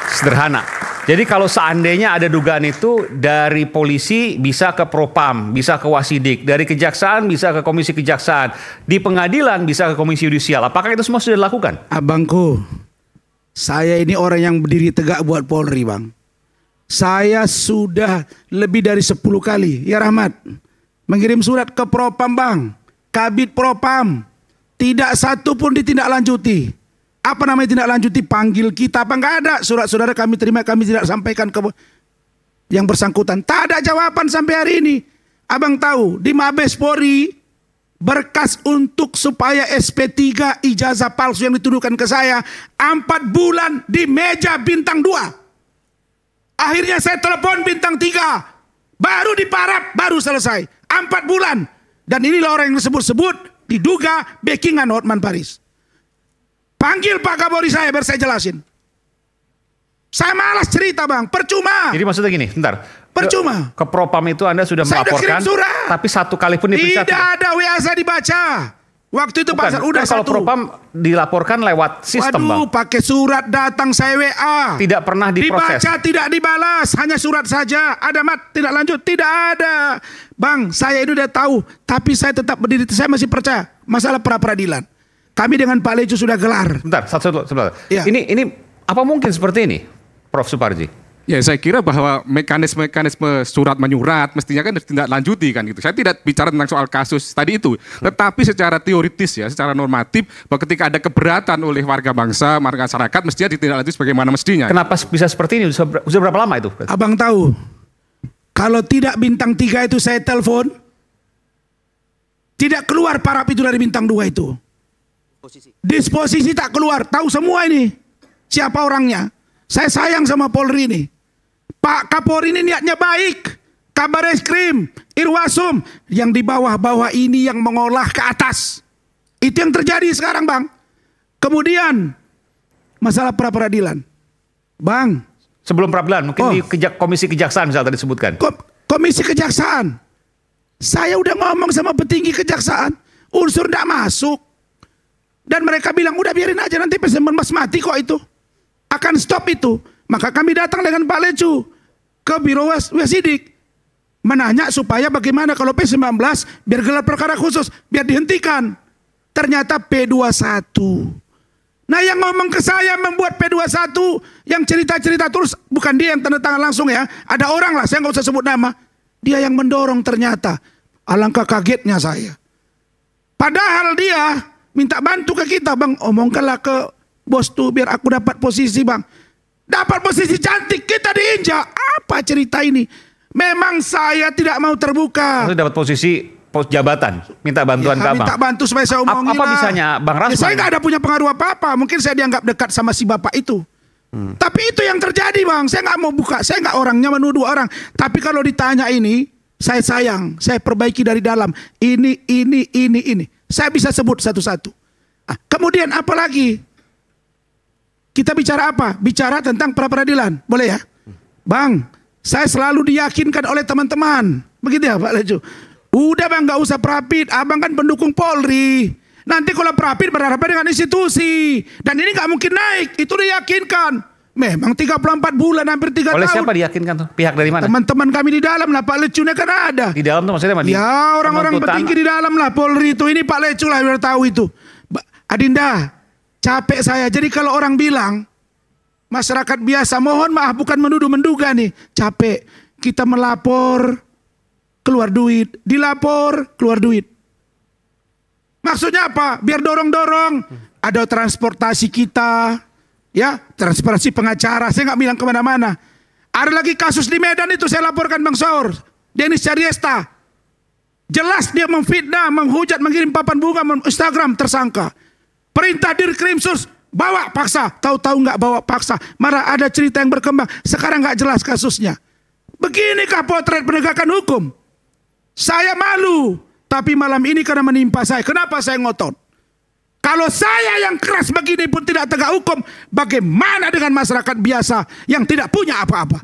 Sederhana. Jadi kalau seandainya ada dugaan itu dari polisi bisa ke Propam, bisa ke Wasidik, dari kejaksaan bisa ke Komisi Kejaksaan, di pengadilan bisa ke Komisi Yudisial. Apakah itu semua sudah dilakukan? Abangku, saya ini orang yang berdiri tegak buat Polri, Bang. Saya sudah lebih dari 10 kali, ya Rahmat, mengirim surat ke Propam, Bang. Kabid Propam. Tidak satu pun ditindaklanjuti. Apa namanya ditindaklanjuti? Panggil kita apa? Enggak ada. Surat-saudara kami terima, kami tidak sampaikan ke yang bersangkutan. Tak ada jawaban sampai hari ini. Abang tahu, di Mabes Polri, berkas untuk supaya SP3 ijazah palsu yang dituduhkan ke saya 4 bulan di meja bintang 2. Akhirnya saya telepon bintang 3. Baru diparap, baru selesai. 4 bulan. Dan inilah orang yang disebut-sebut diduga backingan Hotman Paris. Panggil Pak Kapolri saya biar saya jelasin. Saya malas cerita bang, percuma. Jadi maksudnya gini, bentar. Percuma. Ke Propam itu Anda sudah Saya melaporkan, kirim surat. tapi satu kali pun diperiksa. Tidak ada WA saya dibaca. Waktu itu pasal udah kalau satu. Propam dilaporkan lewat sistem bang. Pakai surat datang saya WA. Tidak pernah diproses. Dibaca tidak dibalas, hanya surat saja. Ada mat, tidak lanjut, tidak ada. Bang, saya ini udah tahu, tapi saya tetap berdiri, saya masih percaya masalah pra-peradilan. Kami dengan Pak Lecu sudah gelar. Bentar, sebentar. Ya. Ini apa mungkin seperti ini, Prof. Suparji? Ya, saya kira bahwa mekanisme surat menyurat mestinya kan tidak lanjuti kan gitu. Saya tidak bicara tentang soal kasus tadi itu, tetapi secara teoritis ya, secara normatif, bahwa ketika ada keberatan oleh warga bangsa, masyarakat, mestinya ditindaklanjuti sebagaimana mestinya. Kenapa bisa seperti ini? Sudah berapa lama itu? Abang tahu, kalau tidak bintang 3 itu saya telepon, tidak keluar parap itu dari bintang 2 itu. Disposisi tak keluar, tahu semua ini siapa orangnya. Saya sayang sama Polri ini. Pak Kapolri ini niatnya baik. Kabareskrim, Irwasum, yang di bawah-bawah ini yang mengolah ke atas. Itu yang terjadi sekarang bang. Kemudian masalah pra-peradilan. Bang. Sebelum pra-peradilan, mungkin di Komisi Kejaksaan misalnya tadi disebutkan. Komisi Kejaksaan. Saya udah ngomong sama petinggi Kejaksaan. Unsur tidak masuk. Dan mereka bilang udah biarin aja nanti P19 mati kok itu. Akan stop itu. Maka kami datang dengan Pak Lecu ke Biro Wasidik. Menanya supaya bagaimana kalau P19 biar gelar perkara khusus. Biar dihentikan. Ternyata P21. Nah yang ngomong ke saya membuat P21. Yang cerita-cerita terus. Bukan dia yang tanda tangan langsung ya. Ada orang lah saya nggak usah sebut nama. Dia yang mendorong ternyata. Alangkah kagetnya saya. Padahal dia minta bantu ke kita bang. Omongkanlah ke bos tuh biar aku dapat posisi bang. Dapat posisi cantik kita diinjak. Apa cerita ini? Memang saya tidak mau terbuka. Maksudnya dapat posisi jabatan. Minta bantuan ke abang. Minta bantu supaya saya omongin apa bisanya Bang Rasman? Saya nggak ada punya pengaruh apa-apa. Mungkin saya dianggap dekat sama si bapak itu. Tapi itu yang terjadi bang. Saya nggak mau buka. Saya nggak orangnya menuduh orang. Tapi kalau ditanya ini. Saya sayang. Saya perbaiki dari dalam. Ini. Saya bisa sebut satu-satu. Kemudian apa lagi? Kita bicara apa? Bicara tentang pra-peradilan. Boleh ya? Bang, saya selalu diyakinkan oleh teman-teman. Begitu ya Pak Lecu? Udah bang, gak usah prapit. Abang kan pendukung Polri. Nanti kalau prapit berhadapan dengan institusi. Dan ini gak mungkin naik. Itu diyakinkan. Memang 34 bulan, hampir 3 tahun. Oleh siapa diyakinkan tuh? Pihak dari mana? Teman-teman kami di dalam lah. Pak Lecu kan ada. Di dalam tuh maksudnya apa? Ya orang-orang petinggi di dalam lah. Polri itu. Ini Pak Lecu lah biar tahu itu. Adinda, capek saya. Jadi kalau orang bilang masyarakat biasa, mohon maaf bukan menuduh menduga nih. Capek. Kita melapor keluar duit, dilapor keluar duit. Maksudnya apa? Biar dorong-dorong. Ada transportasi kita, ya transportasi pengacara. Saya nggak bilang kemana-mana. Ada lagi kasus di Medan itu saya laporkan Bang Saur, Denis Cariesta. Jelas dia memfitnah, menghujat, mengirim papan bunga, Instagram tersangka. Perintah Dirkrimsus bawa paksa, tahu-tahu nggak bawa paksa, malah ada cerita yang berkembang. Sekarang nggak jelas kasusnya. Beginikah potret penegakan hukum? Saya malu, tapi malam ini karena menimpa saya. Kenapa saya ngotot? Kalau saya yang keras begini pun tidak tegak hukum, bagaimana dengan masyarakat biasa yang tidak punya apa-apa?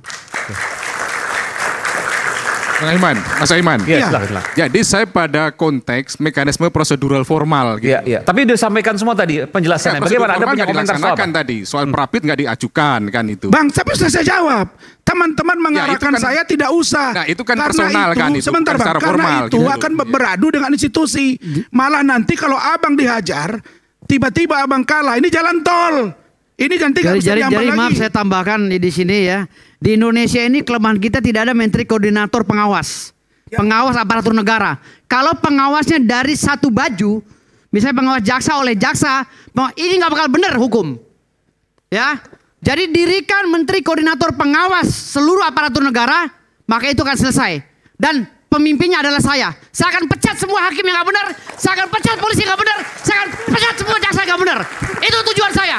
Mas Aiman. Ya, silakan. Jadi saya pada konteks mekanisme prosedural formal. Gitu. Iya. Tapi udah sampaikan semua tadi penjelasannya. Bagaimana Anda punya komentar soal apa? Tadi soal prapit nggak diajukan kan itu. Bang, tapi sudah saya jawab. Teman-teman mengarahkan saya tidak usah. Nah itu kan karena personal itu, kan itu. Sebentar bang, karena formal, itu gitu. akan beradu dengan institusi. Malah nanti kalau abang dihajar, tiba-tiba abang kalah. Ini jalan tol. Ini nanti nggak bisa diambil lagi. Maaf saya tambahkan di sini ya. Di Indonesia ini kelemahan kita tidak ada menteri koordinator pengawas. Pengawas aparatur negara. Kalau pengawasnya dari satu baju, misalnya pengawas jaksa oleh jaksa, ini nggak bakal benar hukum. Ya. Jadi dirikan menteri koordinator pengawas seluruh aparatur negara, maka itu akan selesai. Dan pemimpinnya adalah saya. Saya akan pecat semua hakim yang nggak benar, saya akan pecat polisi yang nggak benar, saya akan pecat semua jaksa yang nggak benar. Itu tujuan saya.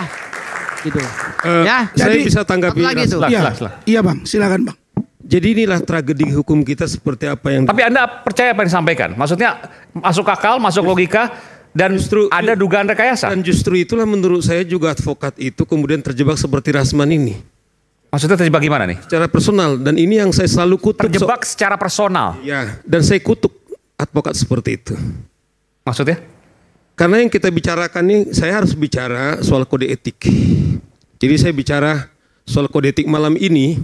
Gitu. Saya bisa tanggapi. Iya bang, silakan bang. Jadi inilah tragedi hukum kita seperti apa yang... Tapi Anda percaya apa yang disampaikan? Maksudnya masuk akal, masuk logika, dan justru ada dugaan rekayasa? Dan justru itulah menurut saya juga advokat itu kemudian terjebak seperti Rasman ini. Maksudnya terjebak gimana nih? Secara personal, dan ini yang saya selalu kutuk. Terjebak secara personal? Ya, dan saya kutuk advokat seperti itu. Maksudnya? Karena yang kita bicarakan ini, saya harus bicara soal kode etik. Jadi saya bicara soal kode etik malam ini,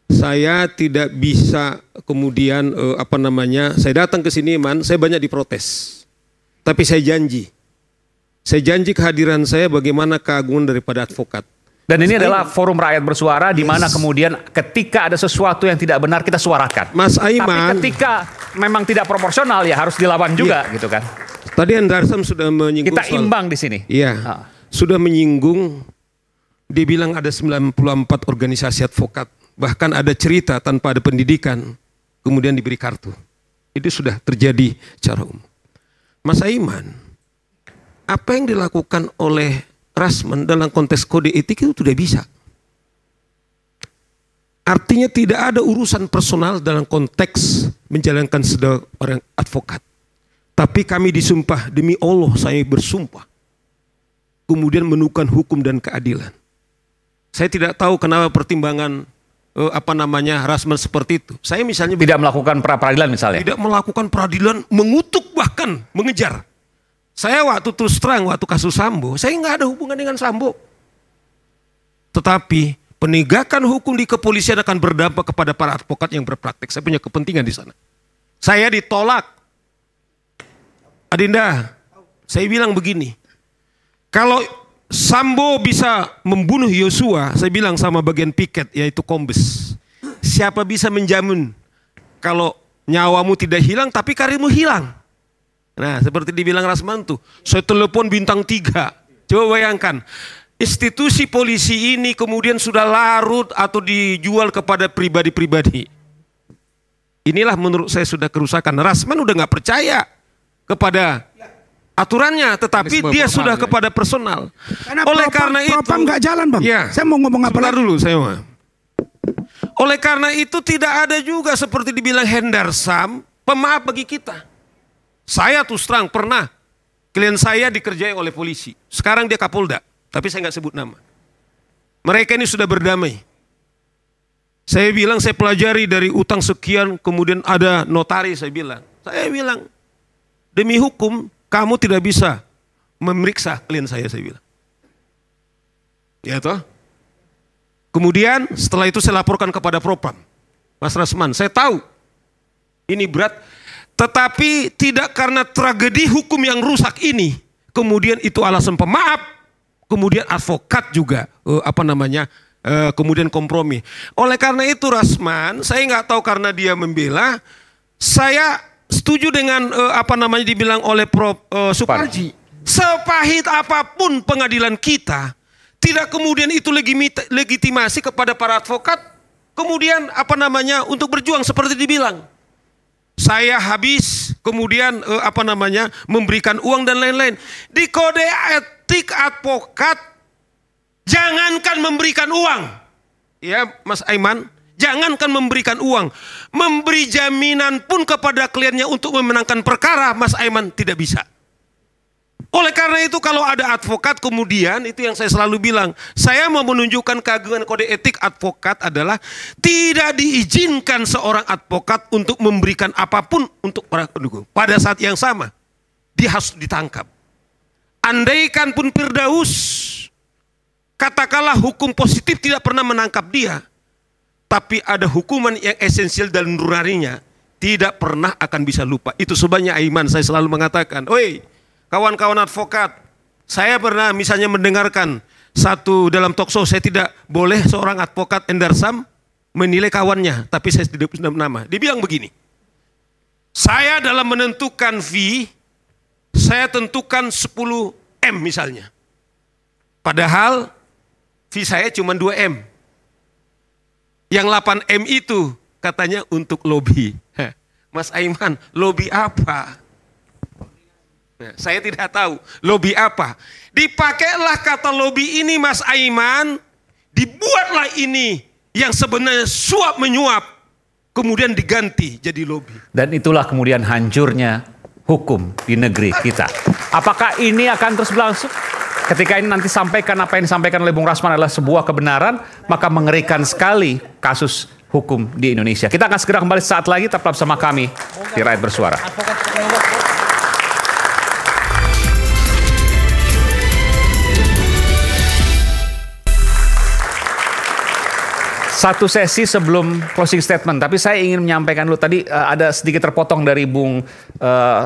saya tidak bisa kemudian saya datang ke sini, saya banyak diprotes. Tapi saya janji kehadiran saya bagaimana keagungan daripada advokat. Dan ini adalah forum rakyat bersuara di mana kemudian ketika ada sesuatu yang tidak benar kita suarakan. Mas Aiman. Tapi ketika memang tidak proporsional ya harus dilawan juga gitu kan. Tadi Andarsam sudah menyinggung kita imbang di sini. Iya. Sudah menyinggung, dia bilang ada 94 organisasi advokat. Bahkan ada cerita tanpa ada pendidikan, kemudian diberi kartu. Itu sudah terjadi secara umum. Mas Aiman, apa yang dilakukan oleh Rasman dalam konteks kode etik itu tidak bisa. Artinya tidak ada urusan personal dalam konteks menjalankan seorang advokat. Tapi kami disumpah, demi Allah saya bersumpah. Kemudian menukar hukum dan keadilan. Saya tidak tahu kenapa pertimbangan Rasman seperti itu. Saya misalnya tidak melakukan peradilan misalnya. Tidak melakukan peradilan, mengutuk bahkan mengejar. Saya waktu terus terang waktu kasus Sambo, saya nggak ada hubungan dengan Sambo. Tetapi penegakan hukum di kepolisian akan berdampak kepada para advokat yang berpraktek. Saya punya kepentingan di sana. Saya ditolak. Adinda, saya bilang begini. Kalau Sambo bisa membunuh Yosua, saya bilang sama bagian piket yaitu Kombes. Siapa bisa menjamin kalau nyawamu tidak hilang tapi karirmu hilang? Nah seperti dibilang Rasman tuh, saya telepon bintang 3. Coba bayangkan, institusi polisi ini kemudian sudah larut atau dijual kepada pribadi-pribadi. Inilah menurut saya sudah kerusakan. Rasman udah nggak percaya kepada aturannya, tetapi dia sudah kepada personal. Oleh karena itu nggak jalan bang. Ya, saya mau ngomong apa lagi dulu saya mau. Oleh karena itu tidak ada juga seperti dibilang Hendarsam pemaaf bagi kita. Saya terus terang pernah klien saya dikerjai oleh polisi. Sekarang dia Kapolda, tapi saya nggak sebut nama. Mereka ini sudah berdamai. Saya bilang saya pelajari dari utang sekian, kemudian ada notaris. Saya bilang demi hukum kamu tidak bisa memeriksa klien saya bilang. Ya toh? Kemudian setelah itu saya laporkan kepada Propam. Mas Rasman, saya tahu ini berat, tetapi tidak karena tragedi hukum yang rusak ini, kemudian itu alasan pemaaf, kemudian advokat juga kemudian kompromi. Oleh karena itu Rasman, saya nggak tahu karena dia membela, saya setuju dengan dibilang oleh Prof. Suparji. Sepahit apapun pengadilan kita, tidak kemudian itu legitimasi kepada para advokat, kemudian untuk berjuang seperti dibilang. Saya habis, kemudian memberikan uang dan lain-lain. Di kode etik advokat, jangankan memberikan uang, ya Mas Aiman. Jangankan memberikan uang, memberi jaminan pun kepada kliennya untuk memenangkan perkara, Mas Aiman tidak bisa. Oleh karena itu kalau ada advokat kemudian, itu yang saya selalu bilang, saya mau menunjukkan keagungan kode etik advokat adalah tidak diizinkan seorang advokat untuk memberikan apapun untuk orang pendukung. Pada saat yang sama, dia harus ditangkap. Andaikan pun Firdaus, katakanlah hukum positif tidak pernah menangkap dia, tapi ada hukuman yang esensial dan nuraninya, tidak pernah akan bisa lupa. Itu sebabnya Aiman saya selalu mengatakan, oi kawan-kawan advokat, saya pernah misalnya mendengarkan satu dalam talkshow, saya tidak boleh seorang advokat Hendarsam menilai kawannya, tapi saya tidak punya nama. Dia bilang begini, saya dalam menentukan fee, saya tentukan 10 M misalnya. Padahal fee saya cuma 2 M. Yang 8 M itu katanya untuk lobby. Mas Aiman, lobby apa? Nah, saya tidak tahu lobby apa. Dipakailah kata lobby ini Mas Aiman, dibuatlah ini yang sebenarnya suap menyuap kemudian diganti jadi lobby. Dan itulah kemudian hancurnya hukum di negeri kita. Apakah ini akan terus berlangsung? Ketika ini nanti sampaikan apa yang disampaikan oleh Bung Rasman adalah sebuah kebenaran, maka mengerikan sekali kasus hukum di Indonesia. Kita akan segera kembali saat lagi, tetap bersama kami di Rakyat Bersuara. Satu sesi sebelum closing statement, tapi saya ingin menyampaikan dulu tadi ada sedikit terpotong dari Bung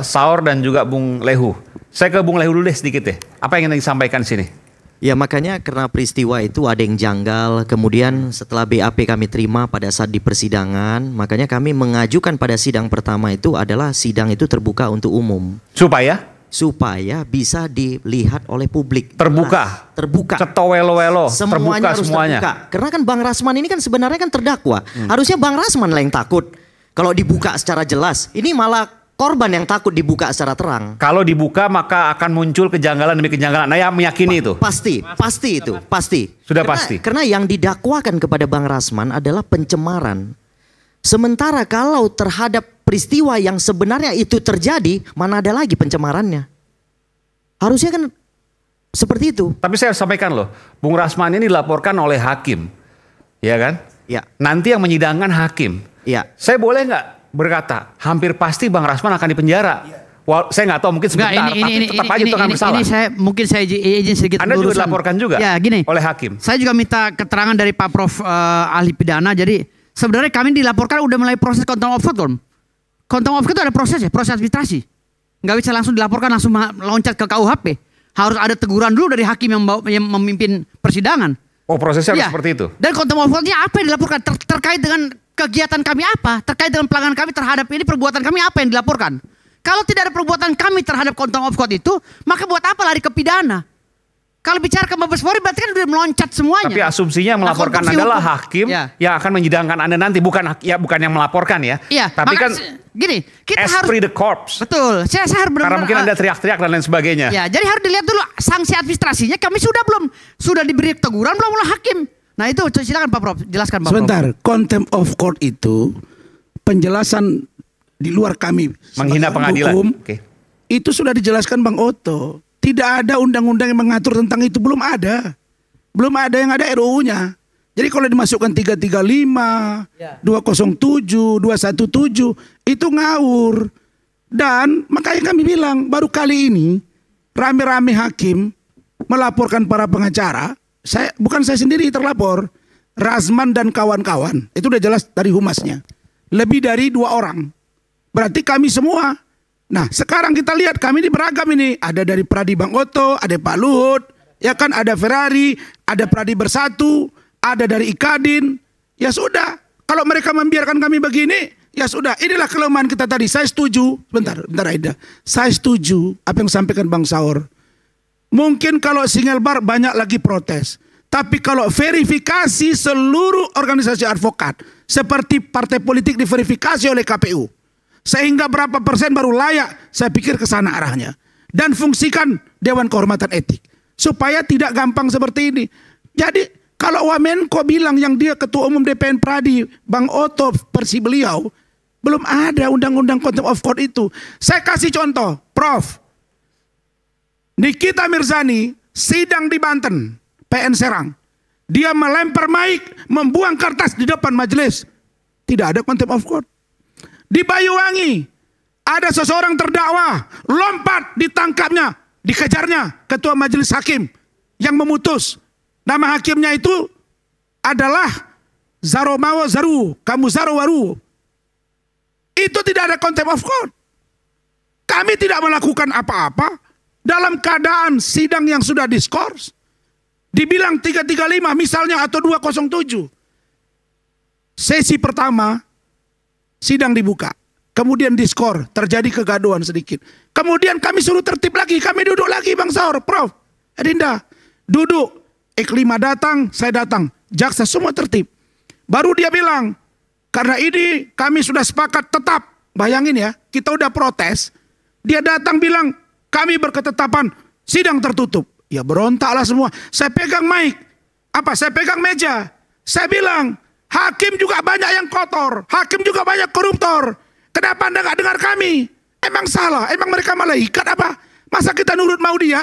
Saur dan juga Bung Lehu. Saya ke Bung Lehu dulu deh sedikit deh. Apa yang ingin disampaikan sini? Ya makanya karena peristiwa itu ada yang janggal, kemudian setelah BAP kami terima pada saat di persidangan, makanya kami mengajukan pada sidang pertama itu adalah sidang itu terbuka untuk umum. Supaya bisa dilihat oleh publik. Terbuka. Cetowelo-welo. Semuanya harus semuanya. terbuka. Karena kan Bang Rasman ini kan sebenarnya kan terdakwa. Harusnya Bang Rasman lah yang takut. Kalau dibuka secara jelas. Ini malah korban yang takut dibuka secara terang. Kalau dibuka maka akan muncul kejanggalan demi kejanggalan. Nah, yang meyakini itu. Pasti itu. Sudah pasti. Karena yang didakwakan kepada Bang Rasman adalah pencemaran. Sementara kalau terhadap peristiwa yang sebenarnya itu terjadi, mana ada lagi pencemarannya? Harusnya kan seperti itu. Tapi saya sampaikan loh, Bung Rasman ini dilaporkan oleh hakim, ya kan? Ya. Nanti yang menyidangkan hakim. Ya. Saya boleh nggak berkata, hampir pasti Bang Rasman akan dipenjara. Wah, saya nggak tahu mungkin sebentar, tapi tetap aja itu akan bersalah. Ini saya izin sedikit. Anda juga dilaporkan juga oleh hakim. Saya juga minta keterangan dari Pak Prof ahli pidana. Jadi sebenarnya kami dilaporkan udah mulai proses contempt of court, Om. Contempt of court itu ada proses ya, proses administrasi. Nggak bisa langsung dilaporkan, langsung loncat ke KUHP. Harus ada teguran dulu dari hakim yang memimpin persidangan. Oh, prosesnya harus seperti itu. Dan contempt of court-nya apa yang dilaporkan? Terkait dengan kegiatan kami apa? Terkait dengan pelanggaran kami terhadap ini, perbuatan kami apa yang dilaporkan? Kalau tidak ada perbuatan kami terhadap contempt of court itu, maka buat apa lari ke pidana? Kalau bicara ke Mabes Polri berarti kan udah meloncat semuanya. Tapi asumsinya yang melaporkan adalah hakim yang akan menyidangkan Anda nanti, bukan yang melaporkan ya. Iya, tapi kan gini, kita esprit harus de corps. Betul. Saya harus benar-benar. Karena mungkin Anda teriak-teriak dan lain sebagainya. Ya, jadi harus dilihat dulu sanksi administrasinya kami sudah belum? Sudah diberi teguran belum oleh hakim? Nah, itu silakan Pak Prof, jelaskan Pak Sebentar, Prof. contempt of court itu penjelasan di luar kami menghina pengadilan. Hukum, itu sudah dijelaskan Bang Oto. Tidak ada undang-undang yang mengatur tentang itu, belum ada. Belum ada, yang ada RUU-nya. Jadi kalau dimasukkan 335, 207, 217 itu ngawur. Dan makanya kami bilang baru kali ini rame-rame hakim melaporkan para pengacara. Bukan saya sendiri terlapor, Rasman dan kawan-kawan. Itu udah jelas dari humasnya. Lebih dari 2 orang. Berarti kami semua. Nah, sekarang kita lihat kami ini beragam ini. Ada dari Pradi Bang Oto, ada Pak Luhut, ya kan, ada Ferrari, ada Pradi Bersatu, ada dari Ikadin. Ya sudah, kalau mereka membiarkan kami begini, ya sudah. Inilah kelemahan kita tadi. Saya setuju. Bentar Aida. Saya setuju apa yang disampaikan Bang Saur. Mungkin kalau single bar banyak lagi protes. Tapi kalau verifikasi seluruh organisasi advokat, seperti partai politik diverifikasi oleh KPU, sehingga berapa persen baru layak, saya pikir ke sana arahnya. Dan fungsikan Dewan Kehormatan Etik. Supaya tidak gampang seperti ini. Jadi kalau Wamenko bilang yang dia Ketua Umum DPN Pradi, Bang Oto versi beliau, belum ada undang-undang contempt of court itu. Saya kasih contoh, Prof. Nikita Mirzani sidang di Banten, PN Serang. Dia melempar mic, membuang kertas di depan majelis. Tidak ada contempt of court. Di Banyuwangi ada seseorang terdakwa, lompat, ditangkapnya, dikejarnya ketua majelis hakim yang memutus. Nama hakimnya itu adalah Zaromawa Zaru, kamu Zaro Waru. Itu tidak ada contempt of court. Kami tidak melakukan apa-apa dalam keadaan sidang yang sudah diskors. Dibilang 335 misalnya atau 207. Sesi pertama sidang dibuka, kemudian diskor, terjadi kegaduhan sedikit. Kemudian kami suruh tertib lagi, kami duduk lagi Bang Saur, Prof, Adinda, duduk. Eklima datang, saya datang, jaksa semua tertib. Baru dia bilang, karena ini kami sudah sepakat tetap. Bayangin ya, kita udah protes. Dia datang bilang, kami berketetapan sidang tertutup. Ya berontaklah semua. Saya pegang mic, saya pegang meja. Saya bilang, Hakim juga banyak yang kotor. Hakim juga banyak koruptor. Kenapa Anda nggak dengar kami? Emang salah? Emang mereka malaikat apa? Masa kita nurut mau dia?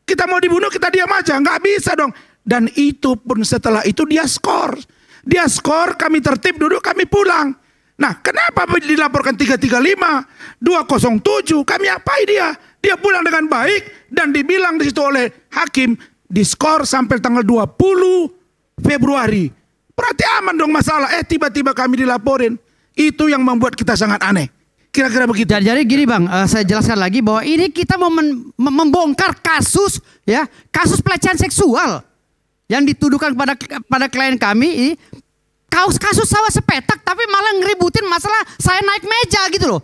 Kita mau dibunuh kita diam aja? Nggak bisa dong. Dan itu pun setelah itu dia skor. Dia skor, kami tertib, duduk, kami pulang. Nah, kenapa dilaporkan 335, 207, kami apai dia? Dia pulang dengan baik dan dibilang di situ oleh hakim, diskor sampai tanggal 20 Februari. Berarti aman dong masalah. Tiba-tiba kami dilaporin. Itu yang membuat kita sangat aneh. Kira-kira begitu. Jadi gini Bang, saya jelaskan lagi bahwa ini kita mau membongkar kasus, ya, kasus pelecehan seksual yang dituduhkan pada klien kami ini. Kasus sawah sepetak tapi malah ngeributin masalah saya naik meja gitu loh.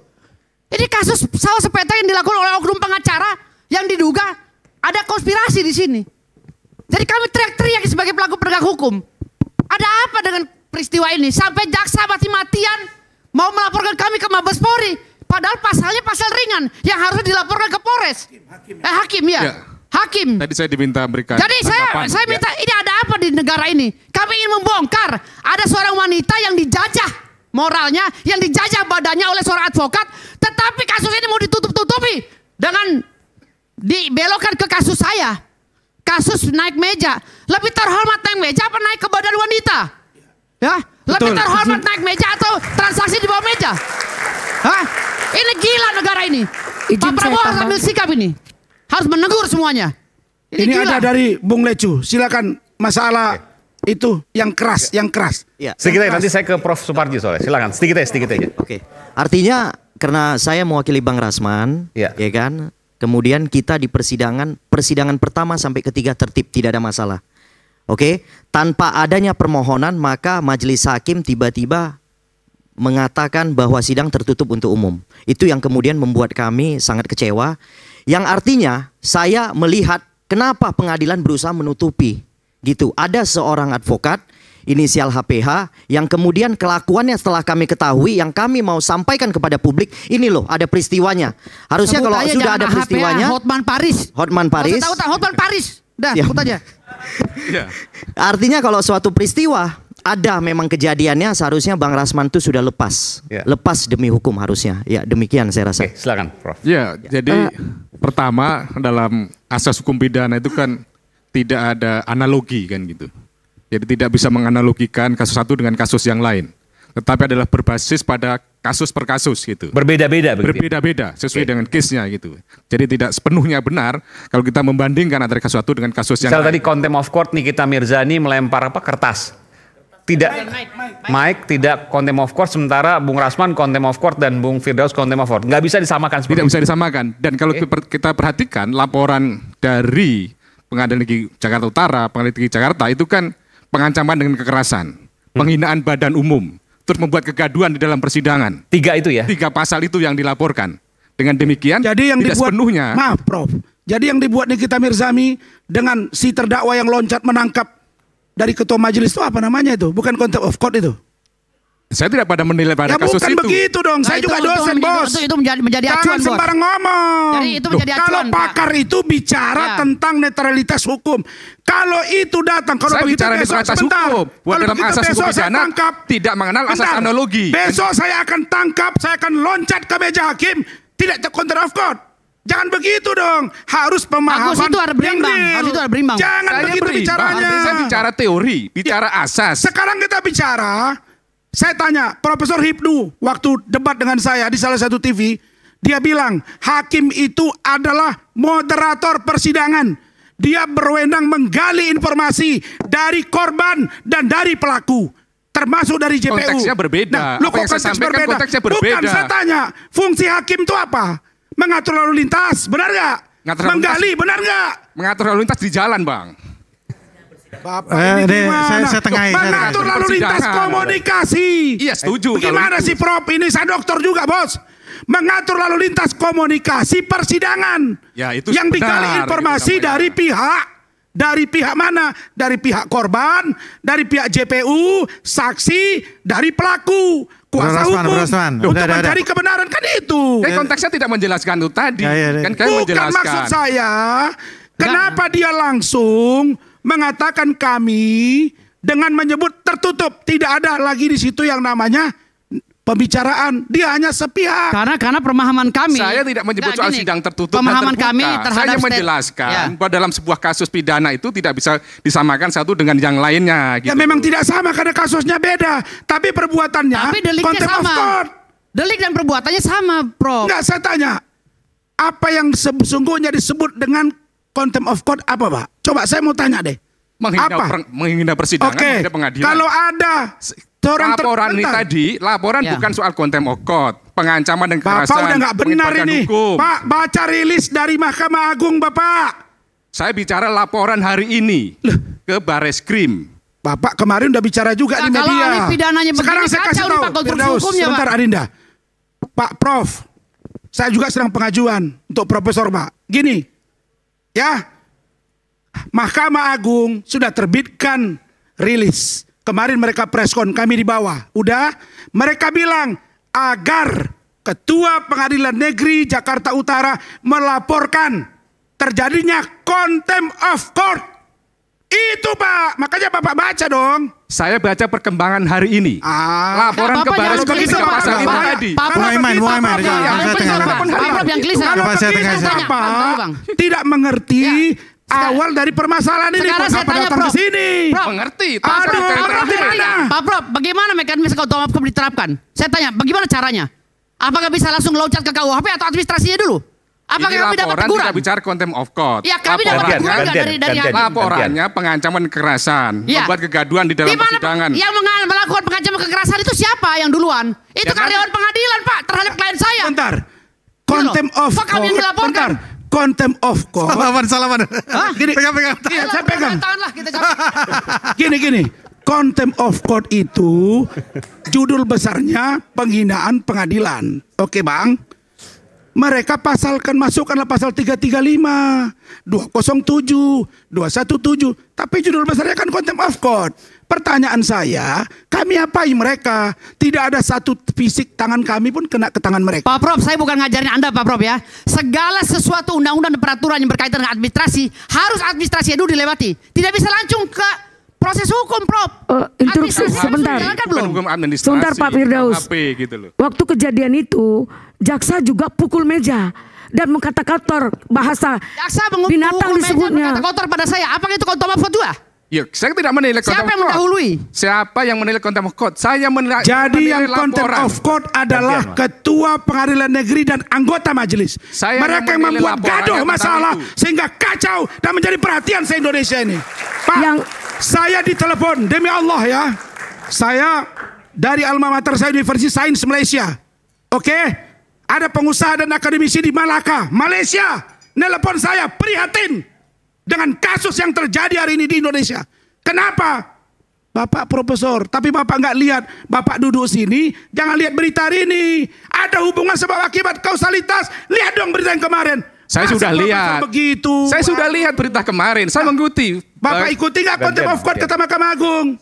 Ini kasus sawah sepetak yang dilakukan oleh oknum pengacara yang diduga ada konspirasi di sini. Jadi kami teriak-teriak sebagai pelaku penegak hukum. Ada apa dengan peristiwa ini? Sampai jaksa mati-matian mau melaporkan kami ke Mabes Polri. Padahal pasalnya pasal ringan yang harus dilaporkan ke Polres. Hakim ya. Hakim. Tadi saya diminta berikan. Jadi saya minta ini ada apa di negara ini? Kami ingin membongkar ada seorang wanita yang dijajah moralnya, yang dijajah badannya oleh seorang advokat, tetapi kasus ini mau ditutup-tutupi dengan dibelokkan ke kasus saya. Kasus naik meja. Lebih terhormat naik meja apa naik ke badan wanita? Ya, lebih terhormat naik meja atau transaksi di bawah meja? Hah? Ini gila negara ini. Pak Prabowo harus ambil sikap ini. Harus menegur semuanya. Ini ada dari Bung Lecu. Silakan masalah itu yang keras, yang keras. Ya. Sedikit aja, nanti saya ke Prof. Suparji soalnya. Silakan, sedikit aja. Oke. Artinya karena saya mewakili Bang Rasman, ya kan? Kemudian kita di persidangan pertama sampai ketiga tertib, tidak ada masalah. Oke, tanpa adanya permohonan maka majelis hakim tiba-tiba mengatakan bahwa sidang tertutup untuk umum. Itu yang kemudian membuat kami sangat kecewa. Yang artinya saya melihat kenapa pengadilan berusaha menutupi gitu. Ada seorang advokat inisial HPH yang kemudian kelakuannya setelah kami ketahui yang kami mau sampaikan kepada publik, ini loh ada peristiwanya. Harusnya kalau sudah ada peristiwanya Hotman Paris. Hotman Paris. Hotman Paris. Dah, ya. sebut aja. Artinya kalau suatu peristiwa ada memang kejadiannya, seharusnya Bang Rasman itu sudah lepas. Lepas demi hukum harusnya. Ya, demikian saya rasa. Silakan, Prof. Ya, jadi pertama dalam asas hukum pidana itu kan tidak ada analogi kan gitu. Jadi tidak bisa menganalogikan kasus satu dengan kasus yang lain. Tetapi adalah berbasis pada kasus per kasus gitu. Berbeda-beda. Berbeda-beda sesuai dengan case-nya gitu. Jadi tidak sepenuhnya benar kalau kita membandingkan antara kasus satu dengan kasus yang lain. Tadi contempt of court Nikita Mirzani melempar kertas. Tidak Mike tidak contempt of court, sementara Bung Rasman contempt of court dan Bung Firdaus contempt of court. Nggak bisa disamakan seperti itu. Tidak bisa disamakan. Dan kalau kita perhatikan laporan dari Pengadilan Negeri Jakarta Utara, Pengadilan Negeri Jakarta itu kan pengancaman dengan kekerasan, penghinaan badan umum, terus membuat kegaduhan di dalam persidangan. 3 itu ya? 3 pasal itu yang dilaporkan. Dengan demikian jadi yang tidak dibuat, sepenuhnya. Maaf Prof. Jadi yang dibuat Nikita Mirzani dengan si terdakwa yang loncat menangkap dari ketua majelis itu apa namanya itu? Bukan contempt of court itu? Saya tidak pada menilai pada kasus bukan itu. Begitu dong. Saya juga dosen, Bos. Itu menjadi acuan, Jangan sembarang ngomong. Jadi itu menjadi acuan, kalau pakar itu bicara tentang netralitas hukum. Kalau itu datang, kalau saya begitu bicara besok netralitas sebentar. hukum. Buat dalam asas hukum pidana tidak mengenal asas analogi. Besok saya akan tangkap, saya akan loncat ke meja hakim. Tidak contempt of court. Jangan begitu dong. Harus pemahaman Harus itu ada berimbang. Harus itu ada berimbang. Jangan begitu bicaranya. Saya bicara teori, bicara asas. Sekarang kita bicara. Saya tanya Profesor Hipnu waktu debat dengan saya di salah satu TV, dia bilang hakim itu adalah moderator persidangan. Dia berwenang menggali informasi dari korban dan dari pelaku, termasuk dari JPU. Konteksnya berbeda. Nah, lu apa yang saya sampaikan konteksnya berbeda. Bukan, saya tanya, fungsi hakim itu apa? Mengatur lalu lintas, benar nggak? Menggali, benar nggak? Mengatur lalu lintas di jalan, Bang. Saya tengahin. Mengatur lalu lintas komunikasi. Iya, setuju. Bagaimana sih Prof? Ini saya dokter juga, Bos. Mengatur lalu lintas komunikasi persidangan. Ya, itu yang digali informasi dari pihak mana? Dari pihak korban, dari pihak JPU, saksi, dari pelaku, kuasa hukum untuk mencari kebenaran, kan itu. Konteksnya tidak menjelaskan itu tadi. Kan bukan maksud saya. Kenapa dia langsung mengatakan kami dengan menyebut tertutup. Tidak ada lagi di situ yang namanya pembicaraan, dia hanya sepihak. Karena pemahaman kami. Saya tidak menyebut soal sidang tertutup pemahaman dan terbuka. kami terhadap saya menjelaskan bahwa dalam sebuah kasus pidana itu tidak bisa disamakan satu dengan yang lainnya. Gitu. Ya memang tidak sama karena kasusnya beda, tapi perbuatannya. Tapi deliknya contempt of sama. court. Delik dan perbuatannya sama, Prof. Enggak, saya tanya, apa yang sesungguhnya disebut dengan contempt of court apa, Pak? Coba saya mau tanya deh. Menghina persidangan, menghina pengadilan. Kalau ada laporan ini tadi, laporan bukan soal contempt of court, pengancaman dan kekerasan. Bapak udah nggak benar ini. Hukum. Pak, baca rilis dari Mahkamah Agung, Bapak. Saya bicara laporan hari ini ke Bareskrim. Bapak kemarin udah bicara juga di media. Kalau ahli pidananya sekarang saya kasih tahu. Sebentar, Adinda. Pak Prof, saya juga sedang pengajuan untuk Profesor, Pak. Gini, ya, Mahkamah Agung sudah terbitkan rilis. Kemarin mereka preskon, kami di bawah. Udah, mereka bilang agar Ketua Pengadilan Negeri Jakarta Utara melaporkan terjadinya contempt of court. Itu, Pak. Makanya Bapak baca dong. Saya baca perkembangan hari ini. Laporan ke Bareskrim pasal ini tadi. Pak tidak mengerti awal dari permasalahan ini. Sekarang saya tanya, Prof. Mengerti. Pak Prof, bagaimana mekanisme contempt of court diterapkan? Saya tanya, bagaimana caranya? Apakah bisa langsung loncat ke KUHP atau administrasinya dulu? Apakah kami dapat teguran? Tidak bicara contempt of court. Ya, kami dapat teguran dari laporannya pengancaman kekerasan, membuat kegaduhan di dalam persidangan. Yang melakukan pengancaman kekerasan itu siapa yang duluan? Itu karyawan pengadilan, Pak, terhadap klien saya. Bentar. Contempt of court. Bentar. Contempt of court. Salaman. Gini, pegang. Saya pegang. Gini. Contempt of court itu judul besarnya penghinaan pengadilan. Oke, Bang. Mereka masukkanlah pasal 335, 207, 217. Tapi judul besarnya kan contempt of court. Pertanyaan saya, kami apai mereka? Tidak ada satu fisik tangan kami pun kena ke tangan mereka. Pak Prof, saya bukan ngajarin Anda, Pak Prof ya. Segala sesuatu undang-undang dan peraturan yang berkaitan dengan administrasi, harus administrasi dulu dilewati. Tidak bisa langsung ke proses hukum, Prof. Instruksi sebentar. Sebentar, Pak Firdaus. Waktu kejadian itu, jaksa juga pukul meja dan mengkata-kator bahasa binatang disebutnya. Kotor pada saya. Apakah itu contempt of court juga? Ya, saya tidak menilai contempt of court. Siapa yang mendahului? Siapa yang menilai contempt of court? Saya menilai. Jadi yang contempt of court adalah Ketua Pengadilan Negeri dan anggota majelis. Mereka yang membuat gaduh masalah sehingga kacau dan menjadi perhatian se-Indonesia ini. Pak, saya ditelepon demi Allah ya. Saya dari alma mater saya Universitas Sains Malaysia. Oke? Ada pengusaha dan akademisi di Malaka, Malaysia, nelpon saya prihatin dengan kasus yang terjadi hari ini di Indonesia. Kenapa? Bapak profesor, tapi Bapak nggak lihat, Bapak duduk sini, jangan lihat berita hari ini. Ada hubungan sebab akibat kausalitas. Lihat dong berita yang kemarin. Saya sudah lihat. Begitu. Saya sudah lihat berita kemarin. Saya mengikuti. Bapak ikuti nggak contempt of court kata Mahkamah Agung?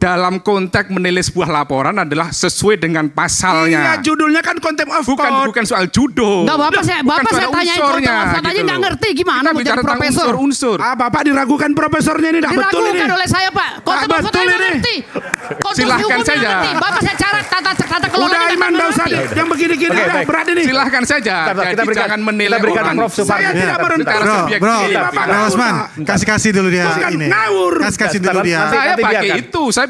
Dalam konteks menilai sebuah laporan adalah sesuai dengan pasalnya. Iya, judulnya kan contempt of court. Bukan soal judul. Nggak, Bapak saya tanyain contempt of court aja nggak ngerti gimana mau jadi profesor. Unsur. Bapak diragukan profesornya ini, betul ini. Diragukan oleh saya, Pak. Contempt of court nggak ngerti. Silahkan saja. Bapak saya carat tata kelola. Udah Iman, nggak usah yang begini-gini berat ini. Silahkan saja. Jadi jangan menilai orang. Saya tidak merentar subjektif. Bro Osman, kasih dulu dia ini. Kasih dulu dia. Saya pakai itu. Saya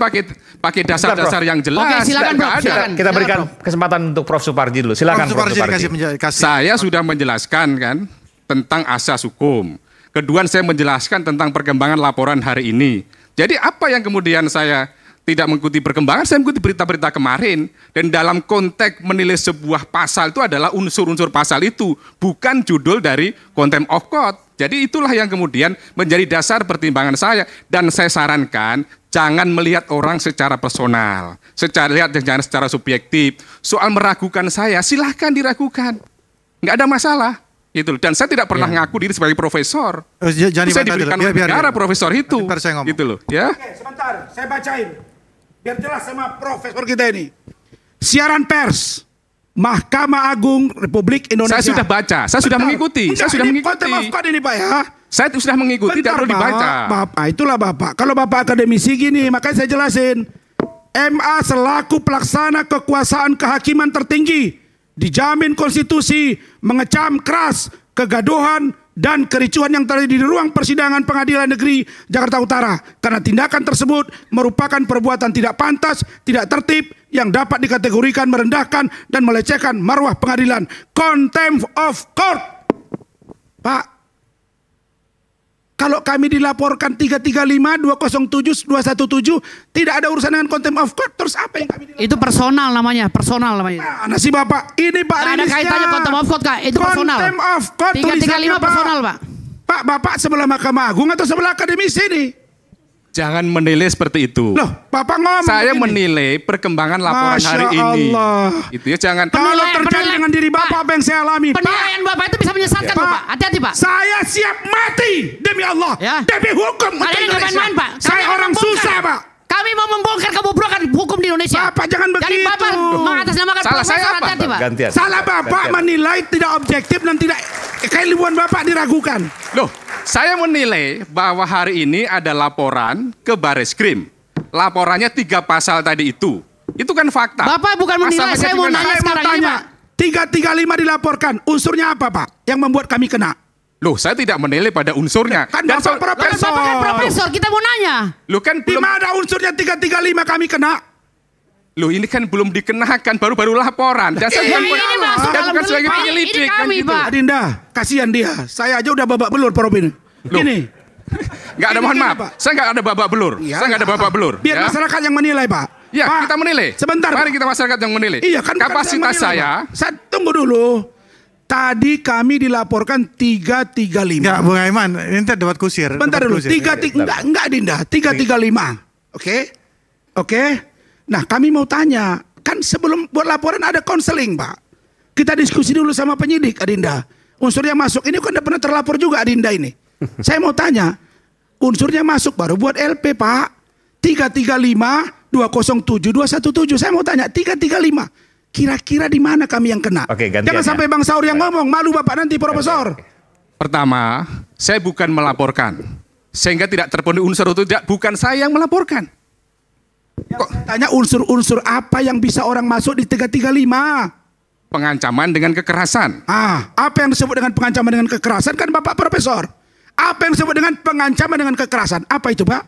pakai dasar-dasar yang jelas. Oke, silakan, Prof. Kita berikan kesempatan untuk Prof Suparji dulu. Silakan Prof Suparji. Saya sudah menjelaskan kan tentang asas hukum. Kedua, saya menjelaskan tentang perkembangan laporan hari ini. Jadi apa yang kemudian saya tidak mengikuti perkembangan, saya mengikuti berita-berita kemarin. Dan dalam konteks menilai sebuah pasal itu adalah unsur-unsur pasal itu, bukan judul dari contempt of court. Jadi itulah yang kemudian menjadi dasar pertimbangan saya. Dan saya sarankan, jangan melihat orang secara personal. Jangan secara subjektif. Soal meragukan saya, silahkan diragukan. Nggak ada masalah. Gitu. Dan saya tidak pernah ngaku diri sebagai profesor. Saya diberikan oleh negara profesor itu. Gitu loh. Ya. Oke, sebentar, saya bacain. Biar jelas sama profesor kita ini. Siaran pers. Mahkamah Agung Republik Indonesia. Saya sudah baca, saya sudah mengikuti. Contempt of court ini Pak ya. Saya sudah mengikuti, tidak perlu dibaca. Bapak, itulah Bapak. Kalau Bapak akademisi gini, makanya saya jelasin. MA selaku pelaksana kekuasaan kehakiman tertinggi, dijamin konstitusi, mengecam keras kegaduhan dan kericuhan yang terjadi di ruang persidangan Pengadilan Negeri Jakarta Utara. Karena tindakan tersebut merupakan perbuatan tidak pantas, tidak tertib, yang dapat dikategorikan merendahkan dan melecehkan marwah pengadilan. Contempt of court. Pak, kalau kami dilaporkan 335, 207, 217 tidak ada urusan dengan contempt of court, terus apa yang kami dilaporkan? Itu personal namanya, personal namanya. Nah, si Bapak, ini Pak Nggak ada rilisnya. kaitannya contempt of court, Kak. Itu personal. Contempt of court 335 personal, Pak. Pak, Bapak sebelah Mahkamah Agung atau sebelah akademisi ini? Jangan menilai seperti itu. Loh, Bapak ngomong Saya begini. menilai perkembangan laporan Masya hari ini. Allah. Itu ya, jangan. Kalau terjadi dengan diri Bapak apa yang saya alami, Penilaian Bapak itu bisa menyesatkan, Bapak. Hati-hati, Pak. Saya siap mati demi Allah, demi hukum untuk Kalian nggak Indonesia. main-main, Pak. Saya Kami orang membongkar. susah, Pak. Kami mau membongkar kebobrokan hukum di Indonesia. Bapak jangan Jadi begitu. Bapak mengatasnamakan Salah saya profesor, apa? hati-hati, Pak. Gantian. Salah Bapak menilai tidak objektif dan tidak keilmuan Bapak diragukan. Loh, saya menilai bahwa hari ini ada laporan ke Bareskrim. Laporannya 3 pasal tadi itu. Itu kan fakta. Bapak bukan menilai, saya mau nanya Saya mau sekarang ini, tanya, Pak. 335 dilaporkan, unsurnya apa Pak yang membuat kami kena? Loh, saya tidak menilai pada unsurnya. Kan Dan Bapak profesor. Bapak kan profesor, kita mau nanya. Loh, kan Di belum. mana unsurnya 335 kami kena? Loh, ini kan belum dikenakan, baru-baru laporan. Dan saya Iya, bukan, ini masuk dan dalam bukan sebagai delik, Pak. penyelidik. Ini kan kami, gitu. Pak. Adinda, kasihan dia. Saya aja udah babak belur Prof ini. Gini. Nggak ada, Ini mohon gini, maaf. Pak. Saya nggak ada babak belur. Iya, Saya nggak ada babak belur. Biar ya. masyarakat yang menilai Pak. Ya, Pak, kita menilai. Sebentar. Mari Pak. kita masyarakat yang menilai. Iya kan bukan kapasitas saya menilai, saya. Pak. Tunggu dulu. Tadi kami dilaporkan 335. Enggak, Bung Aiman, ini ntar debat kusir. Bentar debat dulu, kusir. enggak Dinda, 335. Oke? Oke? Nah, kami mau tanya, kan sebelum buat laporan ada konseling, Pak. Kita diskusi dulu sama penyidik, Adinda. Unsurnya masuk, ini kan udah pernah terlapor juga Adinda ini. Saya mau tanya, unsurnya masuk baru buat LP, Pak. 335, 207, 217. Saya mau tanya, 335. Kira-kira di mana kami yang kena? Oke, gantian Jangan ya. sampai Bang Saur yang ngomong, malu Bapak nanti Profesor. Pertama, saya bukan melaporkan. Sehingga tidak terpenuhi unsur itu, tidak, bukan saya yang melaporkan. Tanya unsur-unsur apa yang bisa orang masuk di 335? Pengancaman dengan kekerasan. Apa yang disebut dengan pengancaman dengan kekerasan kan Bapak Profesor? Apa yang disebut dengan pengancaman dengan kekerasan? Apa itu Pak?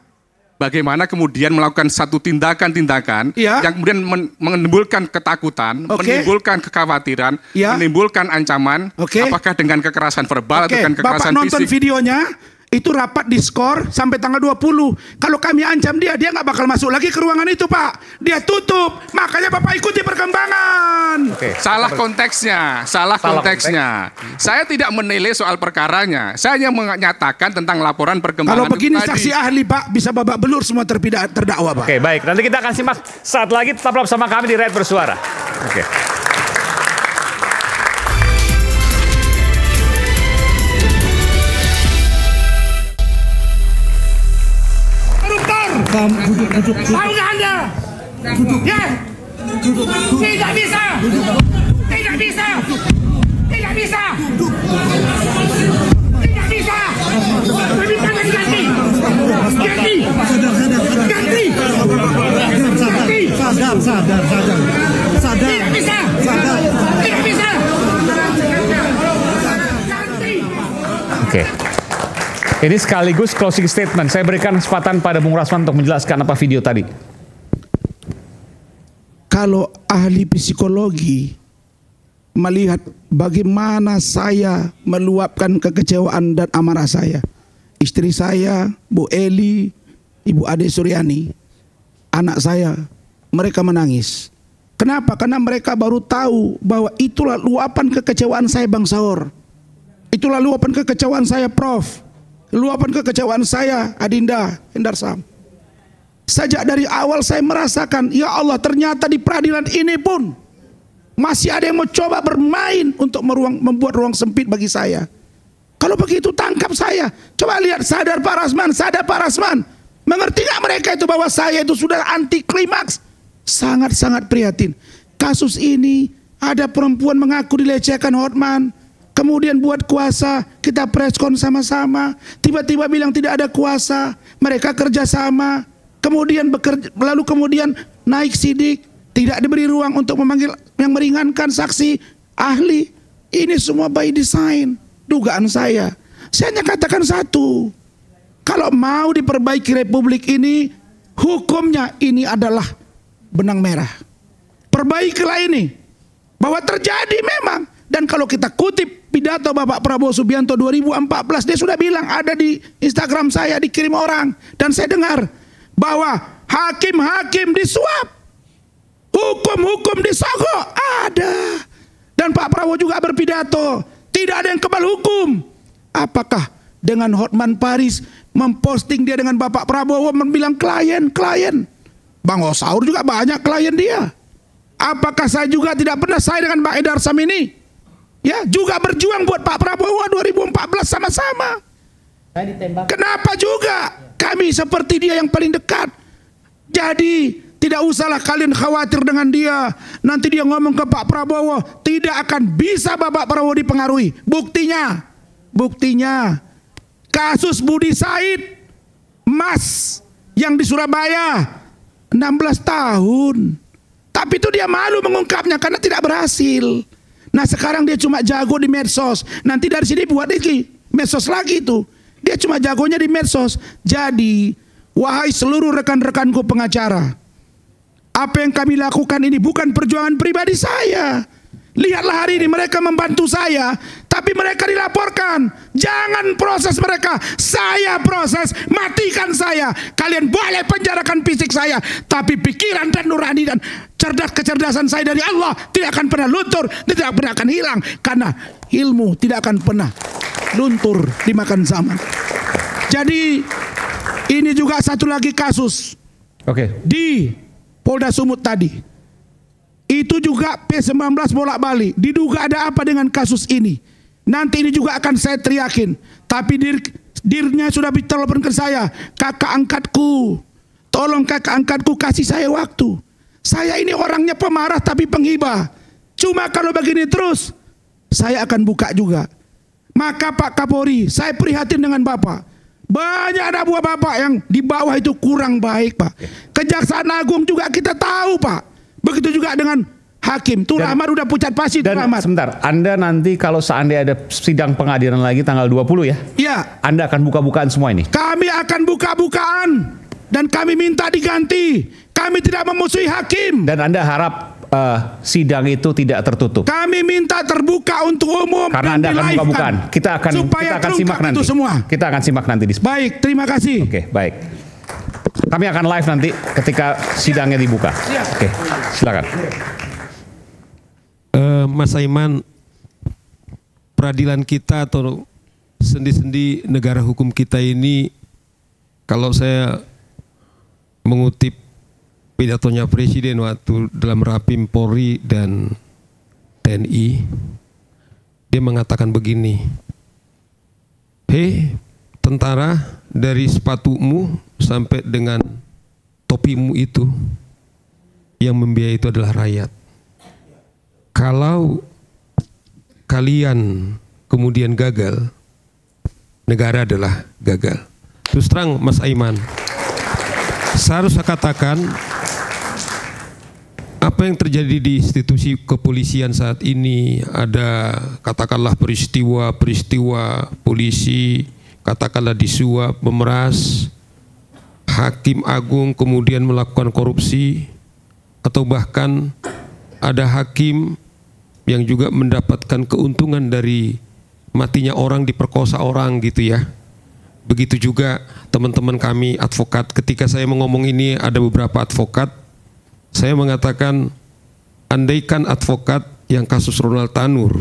Bagaimana kemudian melakukan satu tindakan-tindakan Ya. yang kemudian menimbulkan ketakutan, Oke. menimbulkan kekhawatiran, Ya. menimbulkan ancaman, Oke. apakah dengan kekerasan verbal atau dengan Bapak kekerasan nonton fisik. videonya, itu rapat di skor sampai tanggal 20. Kalau kami ancam dia nggak bakal masuk lagi ke ruangan itu Pak. Dia tutup, makanya Bapak ikuti perkembangan. Salah konteksnya, salah konteksnya. Saya tidak menilai soal perkaranya. Saya hanya menyatakan tentang laporan perkembangan. Kalau begini itu tadi. saksi ahli Pak bisa babak belur semua terdakwa Pak. Oke, baik. Nanti kita akan simak saat lagi. Tetaplah bersama kami di Rakyat Bersuara. Oke. Duduk. Tahu nggak Anda? Ya. Tidak bisa. Tidak bisa. Tidak bisa. Tidak bisa. Lebih panas ganti. Ganti. Ganti. Ganti. Sadar. Tidak bisa. Tidak bisa. Ganti. Oke. Ini sekaligus closing statement. Saya berikan kesempatan pada Bung Rasman untuk menjelaskan apa video tadi. Kalau ahli psikologi melihat bagaimana saya meluapkan kekecewaan dan amarah saya, istri saya, Bu Eli, Ibu Ade Suryani, anak saya, mereka menangis. Kenapa? Karena mereka baru tahu bahwa itulah luapan kekecewaan saya Bang Saur. Itulah luapan kekecewaan saya Prof. Luapan kekecewaan saya Adinda Hendarsam. Sejak dari awal saya merasakan, ya Allah ternyata di peradilan ini pun masih ada yang mau coba bermain untuk membuat ruang sempit bagi saya. Kalau begitu tangkap saya. Coba lihat, sadar Pak Rasman. Mengerti nggak mereka itu bahwa saya itu sudah anti klimaks? Sangat-sangat prihatin. Kasus ini ada perempuan mengaku dilecehkan Hotman. kemudian buat kuasa, kita preskon sama-sama, tiba-tiba bilang tidak ada kuasa, mereka kerjasama, kemudian bekerja, lalu kemudian naik sidik, tidak diberi ruang untuk memanggil yang meringankan saksi, ahli. Ini semua by design, dugaan saya. Saya hanya katakan satu, kalau mau diperbaiki republik ini, hukumnya ini adalah benang merah. Perbaikilah ini, bahwa terjadi memang. Dan kalau kita kutip pidato Bapak Prabowo Subianto 2014, dia sudah bilang, ada di Instagram saya, dikirim orang. Dan saya dengar bahwa hakim-hakim disuap, hukum-hukum disogok, ada. Dan Pak Prabowo juga berpidato, tidak ada yang kebal hukum. Apakah dengan Hotman Paris memposting dia dengan Bapak Prabowo, membilang klien. Bang Osaur juga banyak klien dia. Apakah saya juga tidak pernah saya dengan Mbak Edar Samini? Ya, juga berjuang buat Pak Prabowo 2014 sama-sama. Kenapa juga kami seperti dia yang paling dekat? Jadi tidak usahlah kalian khawatir dengan dia. Nanti dia ngomong ke Pak Prabowo, tidak akan bisa Bapak Prabowo dipengaruhi. Buktinya kasus Budi Said, Mas yang di Surabaya 16 tahun. Tapi itu dia malu mengungkapnya karena tidak berhasil. Nah sekarang dia cuma jago di medsos. Nanti dari sini buat lagi medsos lagi itu. Dia cuma jagonya di medsos. Jadi wahai seluruh rekan-rekanku pengacara, apa yang kami lakukan ini bukan perjuangan pribadi saya. Lihatlah hari ini mereka membantu saya, tapi mereka dilaporkan. Jangan proses mereka, saya proses, matikan saya. Kalian boleh penjarakan fisik saya, tapi pikiran dan nurani dan kecerdasan saya dari Allah tidak akan pernah luntur, tidak pernah akan hilang. Karena ilmu tidak akan pernah luntur dimakan zaman. Jadi ini juga satu lagi kasus di Polda Sumut tadi. Itu juga P19 bolak-balik. Diduga ada apa dengan kasus ini. Nanti ini juga akan saya teriakin. Tapi dirnya sudah ditelepon ke saya. Kakak angkatku, tolong kakak angkatku kasih saya waktu. Saya ini orangnya pemarah tapi penghibah. Cuma kalau begini terus, saya akan buka juga. Maka Pak Kapolri, saya prihatin dengan Bapak. Banyak anak buah Bapak yang di bawah itu kurang baik, Pak. Kejaksaan Agung juga kita tahu, Pak. Begitu juga dengan hakim. Tuh Rahmat udah pucat pasi. Dan sebentar, Anda nanti kalau seandainya ada sidang pengadilan lagi tanggal 20 ya? Iya. Anda akan buka-bukaan semua ini? Kami akan buka-bukaan. Dan kami minta diganti. Kami tidak memusuhi hakim. Dan Anda harap sidang itu tidak tertutup? Kami minta terbuka untuk umum. Karena Anda akan buka-bukaan. Kita akan simak nanti. Kita akan simak nanti. Baik, terima kasih. Oke, baik. Kami akan live nanti ketika sidangnya dibuka. Oke, silakan. Mas Aiman, peradilan kita atau sendi-sendi negara hukum kita ini, kalau saya mengutip pidatonya Presiden waktu dalam Rapim Polri dan TNI, dia mengatakan begini, hei tentara, dari sepatumu sampai dengan topimu itu yang membiayai itu adalah rakyat. Kalau kalian kemudian gagal, negara adalah gagal. Terus terang Mas Aiman, saya harus katakan apa yang terjadi di institusi kepolisian saat ini, ada katakanlah peristiwa polisi, katakanlah disuap, memeras, hakim agung kemudian melakukan korupsi, atau bahkan ada hakim yang juga mendapatkan keuntungan dari matinya orang, diperkosa orang gitu ya. Begitu juga teman-teman kami advokat. Ketika saya ngomong ini ada beberapa advokat, saya mengatakan andaikan advokat yang kasus Ronald Tanur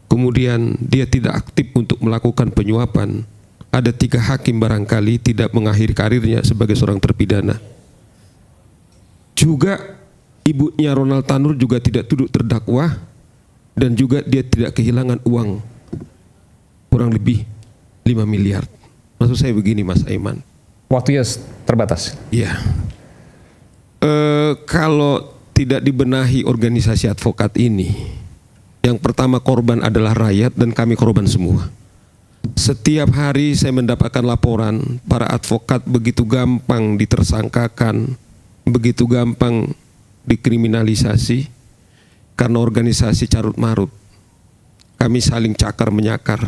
kemudian dia tidak aktif untuk melakukan penyuapan, ada 3 hakim barangkali tidak mengakhiri karirnya sebagai seorang terpidana. Juga ibunya Ronald Tanur juga tidak duduk terdakwa, dan juga dia tidak kehilangan uang kurang lebih 5 miliar. Maksud saya begini Mas Aiman. Waktunya terbatas. Iya. Kalau tidak dibenahi organisasi advokat ini, Yang pertama, korban adalah rakyat dan kami korban semua. Setiap hari saya mendapatkan laporan para advokat begitu gampang ditersangkakan, begitu gampang dikriminalisasi karena organisasi carut marut. Kami saling cakar menyakar.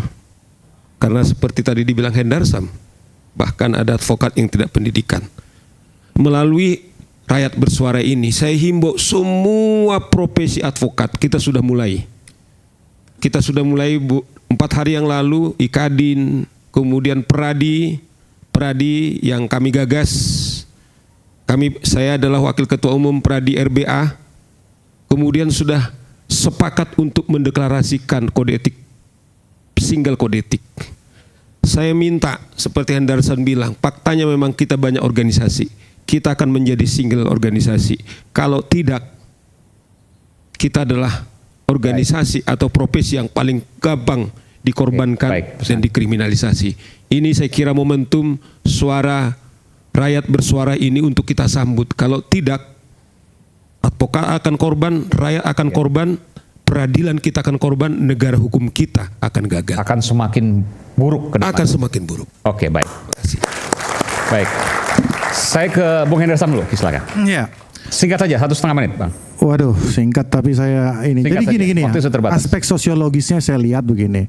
Karena seperti tadi dibilang Hendarsam, bahkan ada advokat yang tidak pendidikan. Melalui Rakyat Bersuara ini, saya himbau semua profesi advokat, kita sudah mulai. Kita sudah mulai 4 hari yang lalu, Ikadin, kemudian Peradi yang kami gagas. Saya adalah Wakil Ketua Umum Peradi RBA, kemudian sudah sepakat untuk mendeklarasikan kode etik, single kode etik. Saya minta, seperti Hendarsan bilang, faktanya memang kita banyak organisasi. Kita akan menjadi single organisasi. Kalau tidak, kita adalah organisasi atau profesi yang paling gampang dikorbankan dan dikriminalisasi. Ini saya kira momentum suara Rakyat Bersuara ini untuk kita sambut. Kalau tidak, advokat akan korban, rakyat akan korban, peradilan kita akan korban, negara hukum kita akan gagal. Akan semakin buruk ke depan. Akan semakin buruk. Oke, baik. Baik. Saya ke Bung Hendarsam dulu, silakan. Iya. Singkat saja, 1,5 menit, Bang. Waduh, singkat tapi saya ini. Singkat jadi gini ya, aspek sosiologisnya saya lihat begini.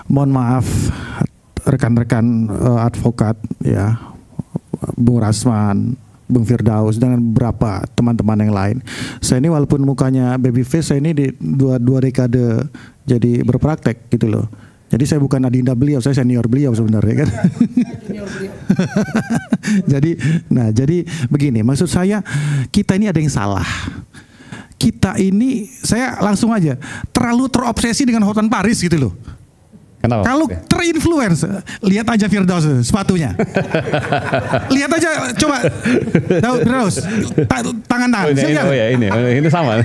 Mohon maaf rekan-rekan advokat ya, Bung Rasman, Bung Firdaus dengan beberapa teman-teman yang lain. Saya ini walaupun mukanya baby face, saya ini di dua dekade jadi berpraktek gitu loh. Jadi saya bukan adinda beliau, saya senior beliau sebenarnya kan. jadi begini, maksud saya kita ini ada yang salah. Kita ini, saya langsung aja terlalu terobsesi dengan Hotman Paris gitu loh. Kenapa? Kalau terinfluence, lihat aja Firdaus sepatunya. Lihat aja, coba Firdaus tangan. Ini sama.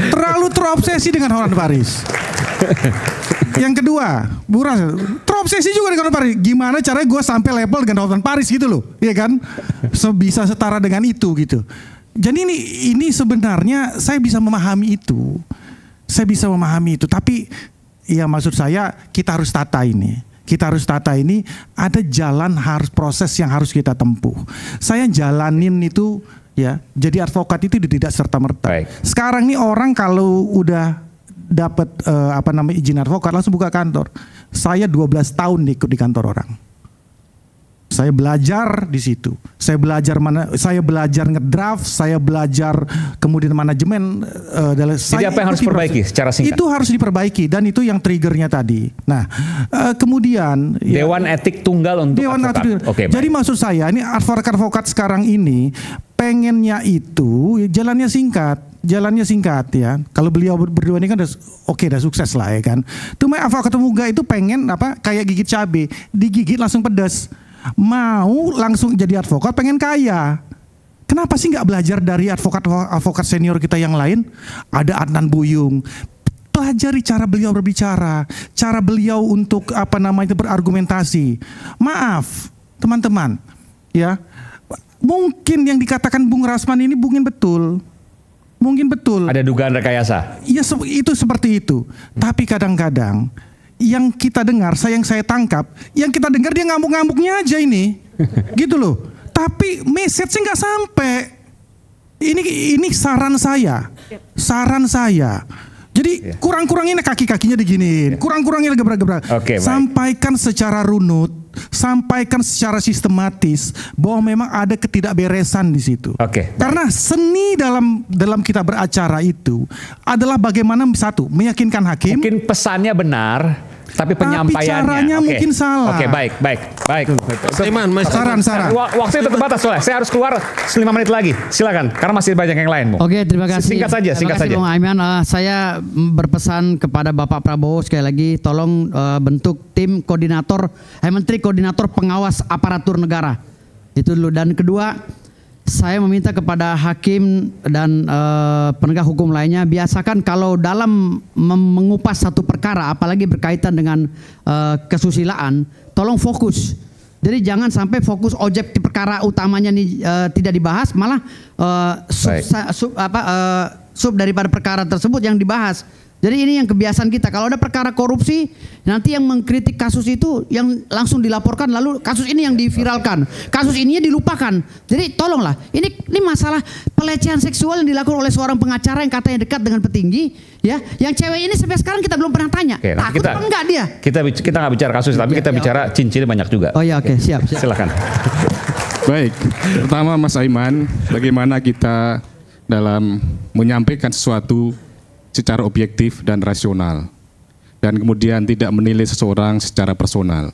Terlalu terobsesi dengan Hotman Paris. Yang kedua, Buras terobsesi juga dengan Hotman Paris. Gimana caranya gue sampai level dengan Hotman Paris gitu loh, iya kan? Bisa setara dengan itu gitu. Jadi ini sebenarnya saya bisa memahami itu. Tapi ya maksud saya kita harus tata ini. Ada jalan, harus proses yang harus kita tempuh. Saya jalanin itu ya, jadi advokat itu tidak serta-merta. Sekarang nih orang kalau udah dapat izin advokat langsung buka kantor. Saya 12 tahun ikut di kantor orang. Saya belajar di situ. Saya belajar ngedraft, saya belajar kemudian manajemen. Jadi apa yang harus diperbaiki secara singkat? Itu harus diperbaiki dan itu yang triggernya tadi. Nah, kemudian Dewan Etik Tunggal untuk advokat. Jadi maksud saya ini advokat sekarang ini pengennya itu jalannya singkat ya. Kalau beliau berdua ini kan udah sukses lah ya kan. Cuma advokat muda itu pengen kayak gigit cabai, digigit langsung pedas. Mau langsung jadi advokat, pengen kaya. Kenapa sih nggak belajar dari advokat senior kita yang lain? Ada Adnan Buyung. Pelajari cara beliau berbicara, cara beliau untuk berargumentasi. Maaf, teman-teman, ya. Mungkin yang dikatakan Bung Rasman ini mungkin betul. Ada dugaan rekayasa. Iya, itu seperti itu. Tapi kadang-kadang yang kita dengar, yang saya tangkap, yang kita dengar dia ngamuk-ngamuknya aja ini, gitu loh. Tapi message-nya nggak sampai. Ini saran saya. Jadi kurang-kurangin kaki-kakinya diginiin, kurang-kurangin gebrak-gebrak. Sampaikan secara runut, sampaikan secara sistematis bahwa memang ada ketidakberesan di situ. Karena seni dalam kita beracara itu adalah bagaimana meyakinkan hakim. Mungkin pesannya benar, tapi penyampaiannya caranya mungkin salah. Baik. Saran. Waktu itu terbatas soalnya. Saya harus keluar 5 menit lagi. Silakan, karena masih banyak yang lain, Bung. Terima kasih. Singkat saja. Bung Aiman, saya berpesan kepada Bapak Prabowo sekali lagi, tolong bentuk tim koordinator, Menteri Koordinator Pengawas Aparatur Negara. Itu dulu. Dan kedua, saya meminta kepada hakim dan penegak hukum lainnya, biasakan kalau dalam mengupas satu perkara, apalagi berkaitan dengan kesusilaan, tolong fokus. Jadi jangan sampai fokus objek di perkara utamanya ini tidak dibahas, malah sub daripada perkara tersebut yang dibahas. Jadi ini yang kebiasaan kita. Kalau ada perkara korupsi, nanti yang mengkritik kasus itu yang langsung dilaporkan, lalu kasus ini yang diviralkan, kasus ini dilupakan. Jadi tolonglah, ini masalah pelecehan seksual yang dilakukan oleh seorang pengacara yang katanya dekat dengan petinggi, ya. Yang cewek ini sampai sekarang kita belum pernah tanya. Oke, takut apa enggak dia? Kita nggak bicara kasus, tapi kita bicara cincin banyak juga. Oh ya, oke, siap. Silakan. Baik, pertama Mas Aiman, bagaimana kita dalam menyampaikan sesuatu secara objektif dan rasional, dan kemudian tidak menilai seseorang secara personal,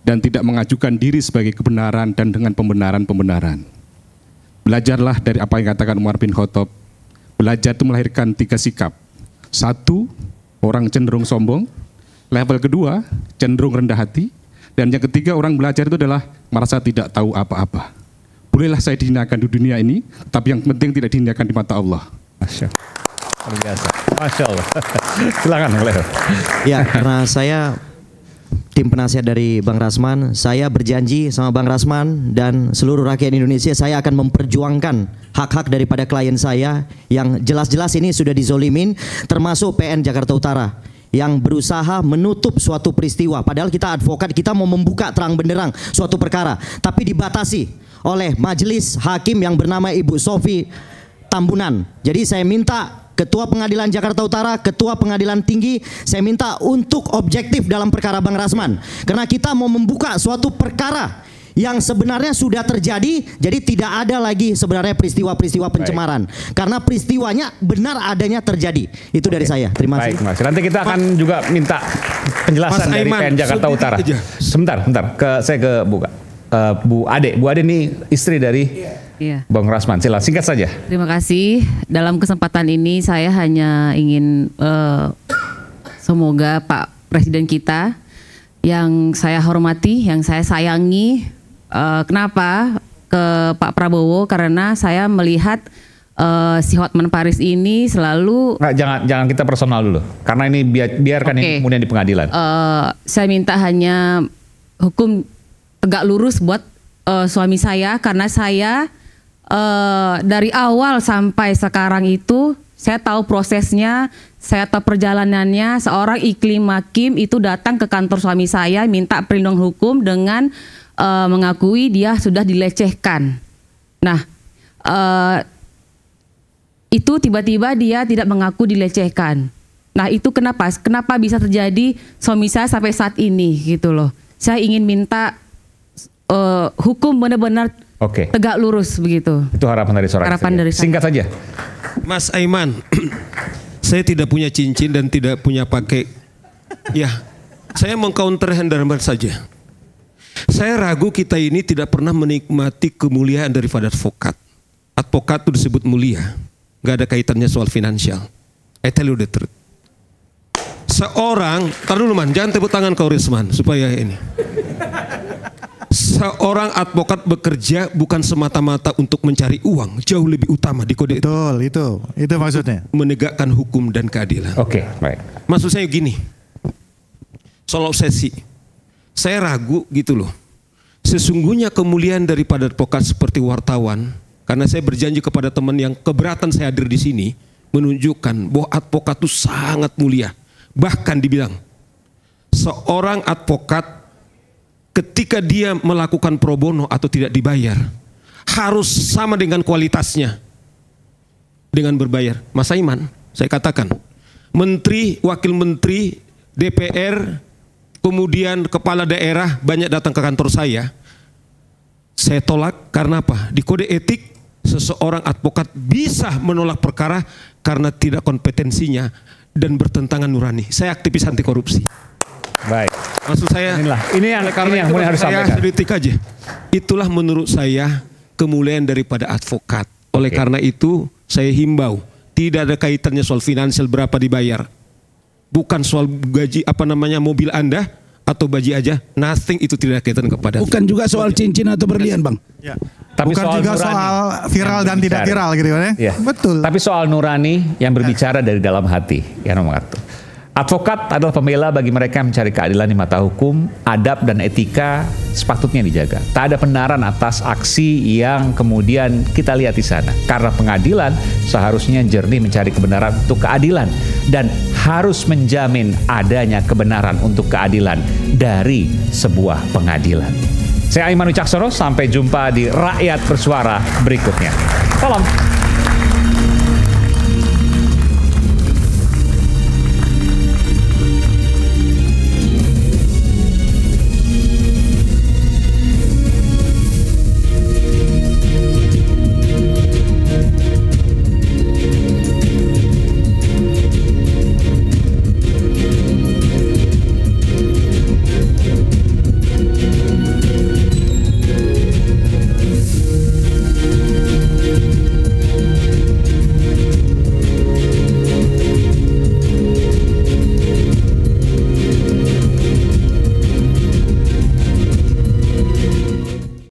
dan tidak mengajukan diri sebagai kebenaran dan dengan pembenaran. Belajarlah dari apa yang katakan Umar bin Khattab. Belajar itu melahirkan 3 sikap. 1, orang cenderung sombong. Level kedua, cenderung rendah hati. Dan yang ketiga, orang belajar itu adalah merasa tidak tahu apa-apa. Bolehlah saya dihinakan di dunia ini, tapi yang penting tidak dihinakan di mata Allah. Masya Allah. Luar biasa. Masya Allah. Silakan Leo. Ya, karena saya tim penasihat dari Bang Rasman, saya berjanji sama Bang Rasman dan seluruh rakyat Indonesia, saya akan memperjuangkan hak-hak daripada klien saya yang jelas-jelas ini sudah dizolimin, termasuk PN Jakarta Utara yang berusaha menutup suatu peristiwa. Padahal kita advokat, kita mau membuka terang benderang suatu perkara, tapi dibatasi oleh majelis hakim yang bernama Ibu Sofi Tambunan. Jadi saya minta Ketua Pengadilan Jakarta Utara, Ketua Pengadilan Tinggi, saya minta untuk objektif dalam perkara Bang Rasman. Karena kita mau membuka suatu perkara yang sebenarnya sudah terjadi, jadi tidak ada lagi sebenarnya peristiwa-peristiwa pencemaran. Karena peristiwanya benar adanya terjadi. Itu dari saya. Terima kasih. Baik, Mas. Nanti kita akan juga minta penjelasan Mas dari Aiman, PN Jakarta Utara. Sebentar. Saya ke Bu Ade. Bu Ade ini istri dari Bang Rasman. Silakan singkat saja. Terima kasih. Dalam kesempatan ini saya hanya ingin semoga Pak Presiden kita yang saya hormati, yang saya sayangi, kenapa ke Pak Prabowo, karena saya melihat si Hotman Paris ini selalu jangan kita personal dulu, karena ini biarkan ini kemudian di pengadilan. Saya minta hanya hukum tegak lurus buat suami saya, karena saya dari awal sampai sekarang itu saya tahu prosesnya, saya tahu perjalanannya. Seorang Iklim Hakim itu datang ke kantor suami saya minta perlindungan hukum dengan mengakui dia sudah dilecehkan. Nah, itu tiba-tiba dia tidak mengaku dilecehkan. Nah, itu kenapa bisa terjadi suami saya sampai saat ini gitu loh. Saya ingin minta hukum benar-benar tegak lurus begitu. Itu harapan dari seorang istri. Singkat saja. Mas Aiman, saya tidak punya cincin dan tidak punya pakai. Ya, saya mengcounter Hendarman saja. Saya ragu kita ini tidak pernah menikmati kemuliaan daripada advokat. Advokat itu disebut mulia, nggak ada kaitannya soal finansial. I tell you the truth. Seorang, tar dulu man, jangan tepuk tangan kau Risman supaya ini. Seorang advokat bekerja bukan semata-mata untuk mencari uang, jauh lebih utama di kode itu. Betul, itu maksudnya. Menegakkan hukum dan keadilan. Oke, baik. Maksud saya gini, soal obsesi, saya ragu gitu loh. Sesungguhnya kemuliaan daripada advokat seperti wartawan, karena saya berjanji kepada teman yang keberatan saya hadir di sini, menunjukkan bahwa advokat itu sangat mulia. Bahkan dibilang, seorang advokat ketika dia melakukan pro bono atau tidak dibayar, harus sama dengan kualitasnya dengan berbayar. Mas Aiman, saya katakan, menteri, wakil menteri, DPR, kemudian kepala daerah banyak datang ke kantor saya tolak karena apa? Di kode etik, seseorang advokat bisa menolak perkara karena tidak kompetensinya dan bertentangan nurani. Saya aktivis anti korupsi. Baik. Maksud saya, ini yang harus sampaikan. Sedikit aja. Itulah menurut saya kemuliaan daripada advokat. Oleh karena itu, saya himbau, tidak ada kaitannya soal finansial berapa dibayar. Bukan soal gaji mobil Anda atau baji aja, nothing, itu tidak kaitan kepada. Bukan juga soal cincin atau berlian, Bang. Ya. Tapi bukan juga soal viral dan tidak viral gitu kan ya. Betul. Tapi soal nurani yang berbicara dari dalam hati, ya nomor satu. Advokat adalah pembela bagi mereka yang mencari keadilan di mata hukum, adab dan etika sepatutnya dijaga. Tak ada pembenaran atas aksi yang kemudian kita lihat di sana. Karena pengadilan seharusnya jernih mencari kebenaran untuk keadilan dan harus menjamin adanya kebenaran untuk keadilan dari sebuah pengadilan. Saya Aiman Wicaksono, sampai jumpa di Rakyat Bersuara berikutnya. Salam.